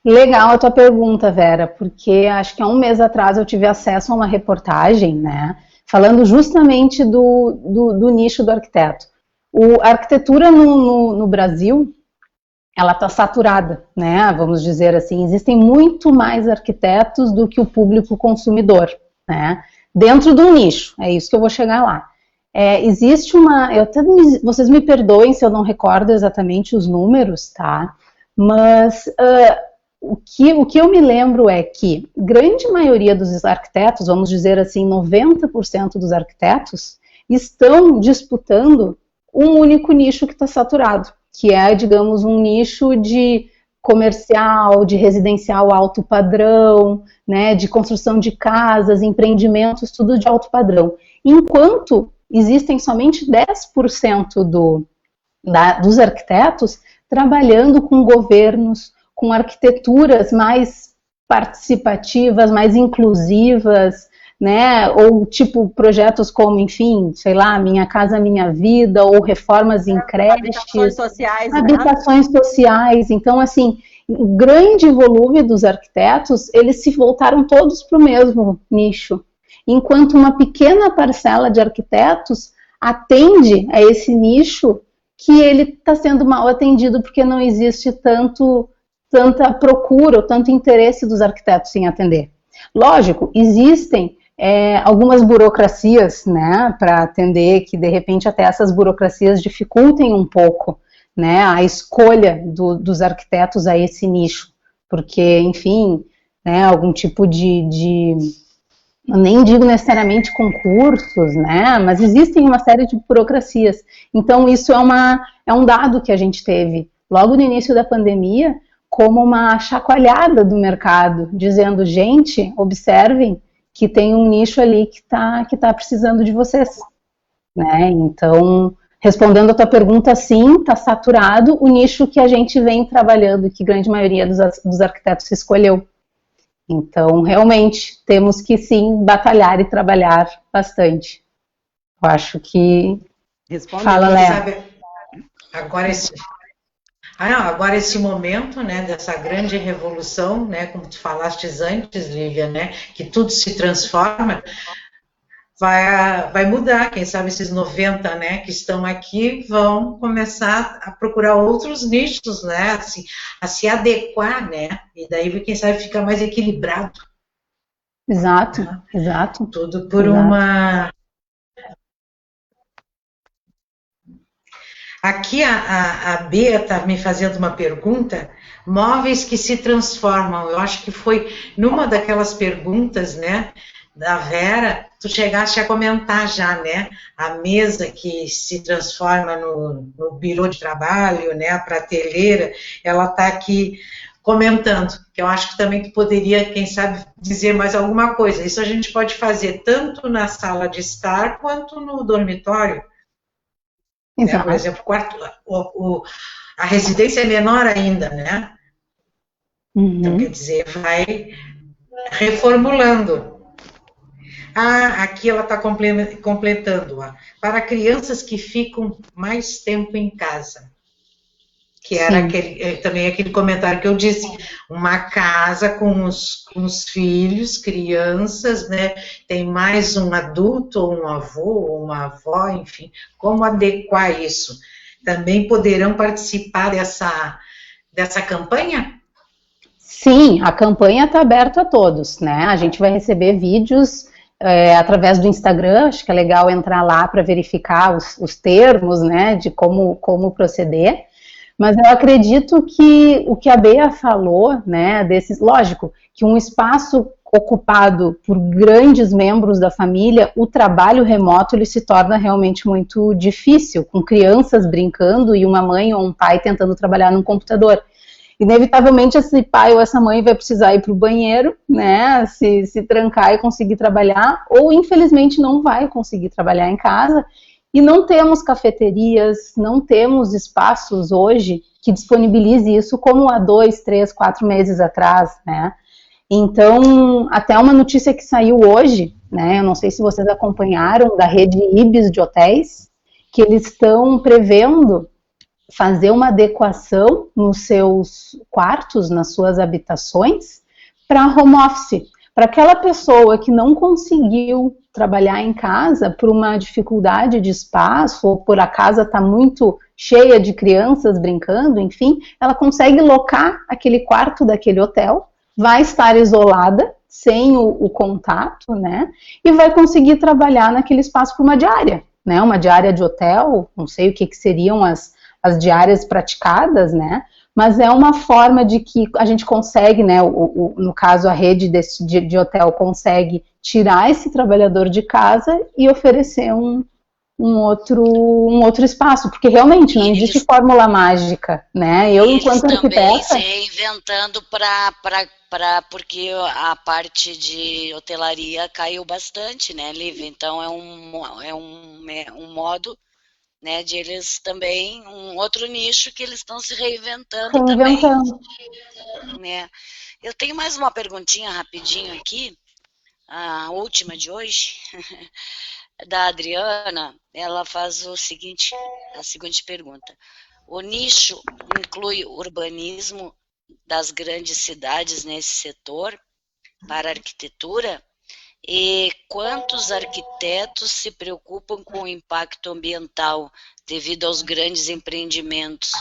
Legal a tua pergunta, Vera, porque acho que há um mês atrás eu tive acesso a uma reportagem, né, falando justamente do nicho do arquiteto. A arquitetura no Brasil, ela está saturada, né, vamos dizer assim, existem muito mais arquitetos do que o público consumidor, né, dentro do nicho, é isso que eu vou chegar lá. Existe vocês me perdoem se eu não recordo exatamente os números, tá, mas... O que eu me lembro é que grande maioria dos arquitetos, vamos dizer assim, 90% dos arquitetos, estão disputando um único nicho que está saturado, que é, digamos, um nicho de comercial, de residencial alto padrão, né, de construção de casas, empreendimentos, tudo de alto padrão. Enquanto existem somente 10% dos arquitetos trabalhando com governos, com arquiteturas mais participativas, mais inclusivas, né, ou tipo projetos como, enfim, sei lá, Minha Casa Minha Vida, ou reformas em creches, habitações sociais. Então, assim, o grande volume dos arquitetos, eles se voltaram todos para o mesmo nicho, enquanto uma pequena parcela de arquitetos atende a esse nicho que ele está sendo mal atendido porque não existe tanta procura ou tanto interesse dos arquitetos em atender. Lógico, existem algumas burocracias, né, para atender, que de repente até essas burocracias dificultem um pouco, né, a escolha dos arquitetos a esse nicho, porque, enfim, né, algum tipo nem digo necessariamente concursos, né, mas existem uma série de burocracias. Então isso é um dado que a gente teve logo no início da pandemia, como uma chacoalhada do mercado, dizendo, gente, observem que tem um nicho ali que tá precisando de vocês. né? Então, respondendo a tua pergunta, sim, está saturado o nicho que a gente vem trabalhando, que a grande maioria dos arquitetos escolheu. Então, realmente, temos que, sim, batalhar e trabalhar bastante. Eu acho que... Fala, Léa. Sabe, agora esse momento, né, dessa grande revolução, né, como tu falaste antes, Lívia, né, que tudo se transforma, vai mudar. Quem sabe esses 90, né, que estão aqui vão começar a procurar outros nichos, né, a se adequar, né, e daí quem sabe fica mais equilibrado. Exato, né? Exato. Tudo por exato. uma... Aqui a Bea está me fazendo uma pergunta, móveis que se transformam. Eu acho que foi numa daquelas perguntas, né, da Vera, tu chegaste a comentar já, né, a mesa que se transforma no birô de trabalho, né, a prateleira, ela está aqui comentando, que eu acho que também tu poderia, quem sabe, dizer mais alguma coisa. Isso a gente pode fazer tanto na sala de estar quanto no dormitório. Né? Por exemplo, a residência é menor ainda, né? Uhum. Então, quer dizer, vai reformulando. Aqui ela está completando. Para crianças que ficam mais tempo em casa. Que era também aquele comentário que eu disse. Uma casa com os filhos, crianças, né? Tem mais um adulto, ou um avô, ou uma avó, enfim. Como adequar isso? Também poderão participar dessa campanha? Sim, a campanha está aberta a todos, né? A gente vai receber vídeos através do Instagram, acho que é legal entrar lá para verificar os termos, né, de como proceder. Mas eu acredito que o que a Bea falou, né, lógico, que um espaço ocupado por grandes membros da família, o trabalho remoto ele se torna realmente muito difícil, com crianças brincando e uma mãe ou um pai tentando trabalhar num computador. Inevitavelmente esse pai ou essa mãe vai precisar ir para o banheiro, né, se trancar e conseguir trabalhar, ou infelizmente não vai conseguir trabalhar em casa. E não temos cafeterias, não temos espaços hoje que disponibilize isso como há 2, 3, 4 meses atrás, né? Então, até uma notícia que saiu hoje, né? Eu não sei se vocês acompanharam, da rede Ibis de hotéis, que eles estão prevendo fazer uma adequação nos seus quartos, nas suas habitações, para home office. Para aquela pessoa que não conseguiu trabalhar em casa por uma dificuldade de espaço, ou por a casa estar muito cheia de crianças brincando, enfim, ela consegue locar aquele quarto daquele hotel, vai estar isolada, sem o contato, né, e vai conseguir trabalhar naquele espaço por uma diária, né, uma diária de hotel, não sei o que seriam as diárias praticadas, né, mas é uma forma de que a gente consegue, né, no caso a rede de hotel consegue tirar esse trabalhador de casa e oferecer um outro espaço, porque realmente não existe fórmula mágica, né? Eu, enquanto arquiteta... se reinventando porque a parte de hotelaria caiu bastante, né, Lívia? Então é um modo, né, de eles também, um outro nicho que eles estão se reinventando também. Né? Eu tenho mais uma perguntinha rapidinho aqui, a última de hoje, da Adriana. Ela faz a seguinte pergunta. O nicho inclui urbanismo das grandes cidades nesse setor para arquitetura? E quantos arquitetos se preocupam com o impacto ambiental devido aos grandes empreendimentos,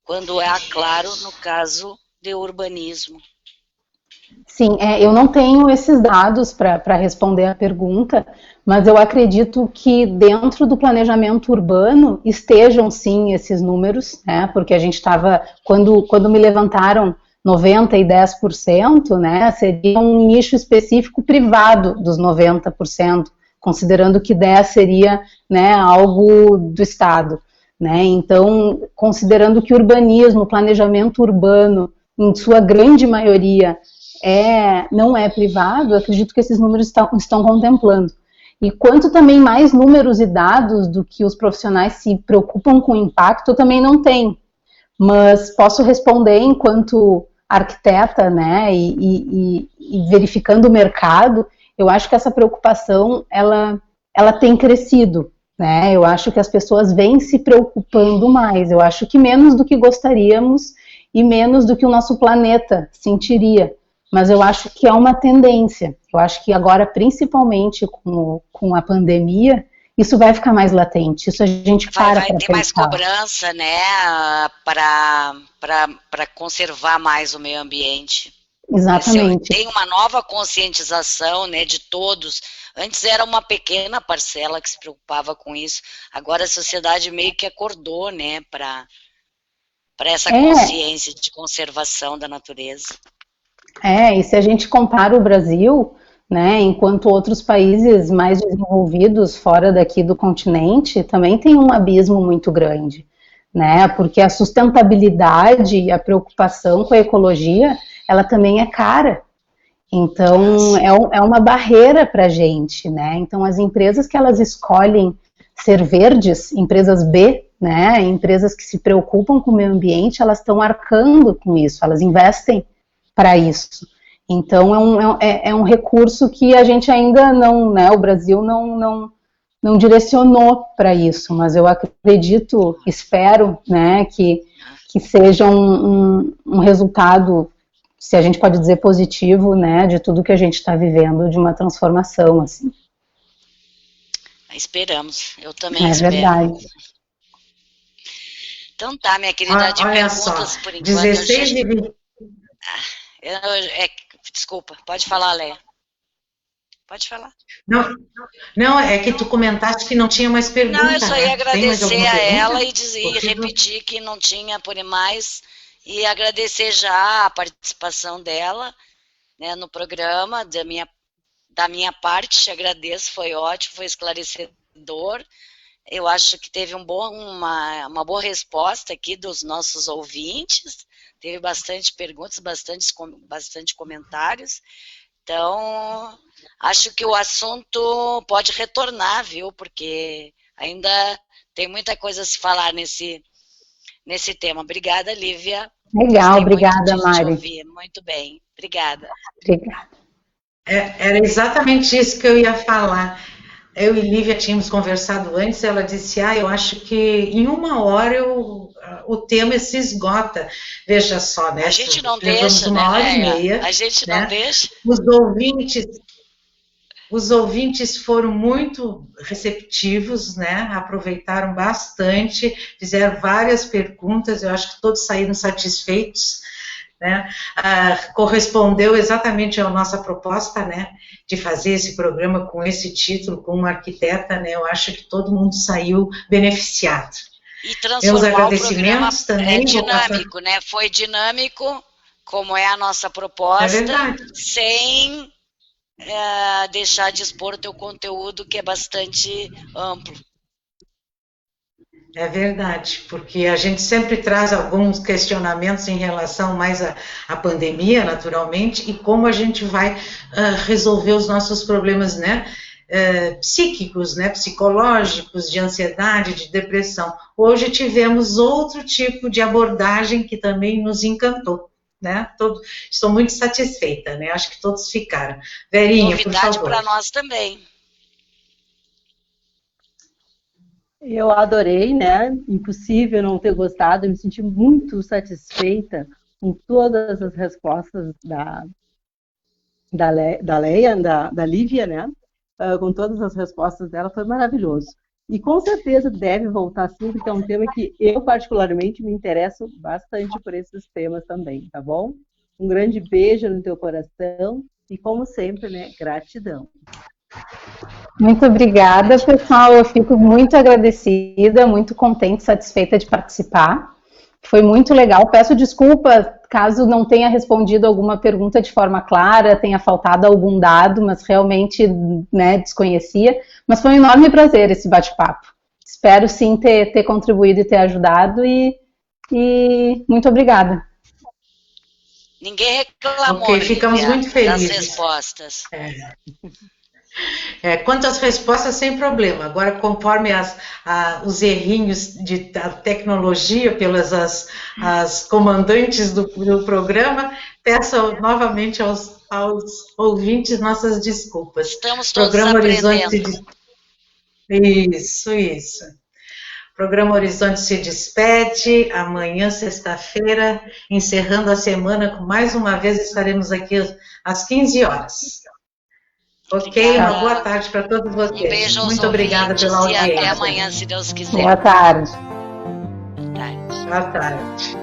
quando é claro no caso de urbanismo? Sim, eu não tenho esses dados para responder a pergunta, mas eu acredito que dentro do planejamento urbano estejam sim esses números, né? Porque a gente estava, quando me levantaram 90% e 10%, né, seria um nicho específico privado dos 90%, considerando que 10% seria, né, algo do Estado, né, então, considerando que urbanismo, planejamento urbano, em sua grande maioria, não é privado, acredito que esses números estão contemplando. E quanto também mais números e dados do que os profissionais se preocupam com o impacto, eu também não tenho. Mas posso responder enquanto arquiteta, né, e verificando o mercado, eu acho que essa preocupação, ela tem crescido, né, eu acho que as pessoas vêm se preocupando mais, eu acho que menos do que gostaríamos e menos do que o nosso planeta sentiria, mas eu acho que é uma tendência, eu acho que agora, principalmente com a pandemia, isso vai ficar mais latente, isso a gente vai ter mais cobrança, né, para conservar mais o meio ambiente. Exatamente. Tem uma nova conscientização, né, de todos. Antes era uma pequena parcela que se preocupava com isso. Agora a sociedade meio que acordou, né, para essa consciência de conservação da natureza. E se a gente compara o Brasil, né, enquanto outros países mais desenvolvidos fora daqui do continente também tem um abismo muito grande, né, porque a sustentabilidade e a preocupação com a ecologia, ela também é cara, então é uma barreira para a gente, né, então as empresas que elas escolhem ser verdes, empresas B, né, empresas que se preocupam com o meio ambiente, elas estão arcando com isso, elas investem para isso. Então, é um recurso que a gente ainda não, né, o Brasil não direcionou para isso, mas eu acredito, espero, né, que seja um resultado, se a gente pode dizer positivo, né, de tudo que a gente está vivendo, de uma transformação, assim. Esperamos, eu também espero. É verdade. Então tá, minha querida, de perguntas por enquanto. 16 e 20. Desculpa, pode falar, Léa. Pode falar. Não, é que tu comentaste que não tinha mais perguntas. Não, eu só ia agradecer a ela e repetir que não tinha por mais, e agradecer já a participação dela, né, no programa, da minha parte, te agradeço, foi ótimo, foi esclarecedor. Eu acho que teve uma boa resposta aqui dos nossos ouvintes, teve bastante perguntas, bastante comentários, então acho que o assunto pode retornar, viu, porque ainda tem muita coisa a se falar nesse tema. Obrigada, Lívia. Legal, obrigada, Mari. Muito bem, obrigada. Obrigada. Era exatamente isso que eu ia falar. Eu e Lívia tínhamos conversado antes, ela disse, eu acho que em 1 hora o tema se esgota. Veja só, né? A gente não deixa, né? 1h30. A gente né? não deixa. Os ouvintes foram muito receptivos, né? Aproveitaram bastante, fizeram várias perguntas, eu acho que todos saíram satisfeitos. Né, correspondeu exatamente à nossa proposta, né, de fazer esse programa com esse título, com uma arquiteta, né, eu acho que todo mundo saiu beneficiado. E transformar agradecimentos o programa também, dinâmico, né, foi dinâmico, como é a nossa proposta, sem deixar de expor o teu conteúdo, que é bastante amplo. É verdade, porque a gente sempre traz alguns questionamentos em relação mais à pandemia, naturalmente, e como a gente vai resolver os nossos problemas, né, psíquicos, né, psicológicos, de ansiedade, de depressão. Hoje tivemos outro tipo de abordagem que também nos encantou, né? Estou muito satisfeita, né? Acho que todos ficaram. Verinha, por favor. Novidade para nós também. Eu adorei, né? Impossível não ter gostado, eu me senti muito satisfeita com todas as respostas da Leia, da Lívia, né? Com todas as respostas dela, foi maravilhoso. E com certeza deve voltar sim, porque é um tema que eu particularmente me interesso bastante por esses temas também, tá bom? Um grande beijo no teu coração e, como sempre, né? Gratidão. Muito obrigada, pessoal. Eu fico muito agradecida, muito contente, satisfeita de participar. Foi muito legal. Peço desculpa caso não tenha respondido alguma pergunta de forma clara, tenha faltado algum dado, mas realmente, né, desconhecia. Mas foi um enorme prazer esse bate-papo. Espero sim ter contribuído e ter ajudado e muito obrigada. Ninguém reclamou, ficamos muito felizes das respostas. Quanto às respostas, sem problema. Agora, conforme os errinhos da tecnologia pelas as comandantes do programa, peço novamente aos ouvintes nossas desculpas. Estamos todos Programa aprendendo. Horizonte Isso. Programa Horizonte se despede. Amanhã, sexta-feira, encerrando a semana, mais uma vez estaremos aqui às 15 horas. Ok? Uma boa tarde para todos vocês. Um beijo aos Muito obrigada pela audiência. E até amanhã, se Deus quiser. Boa tarde. Boa tarde. Boa tarde.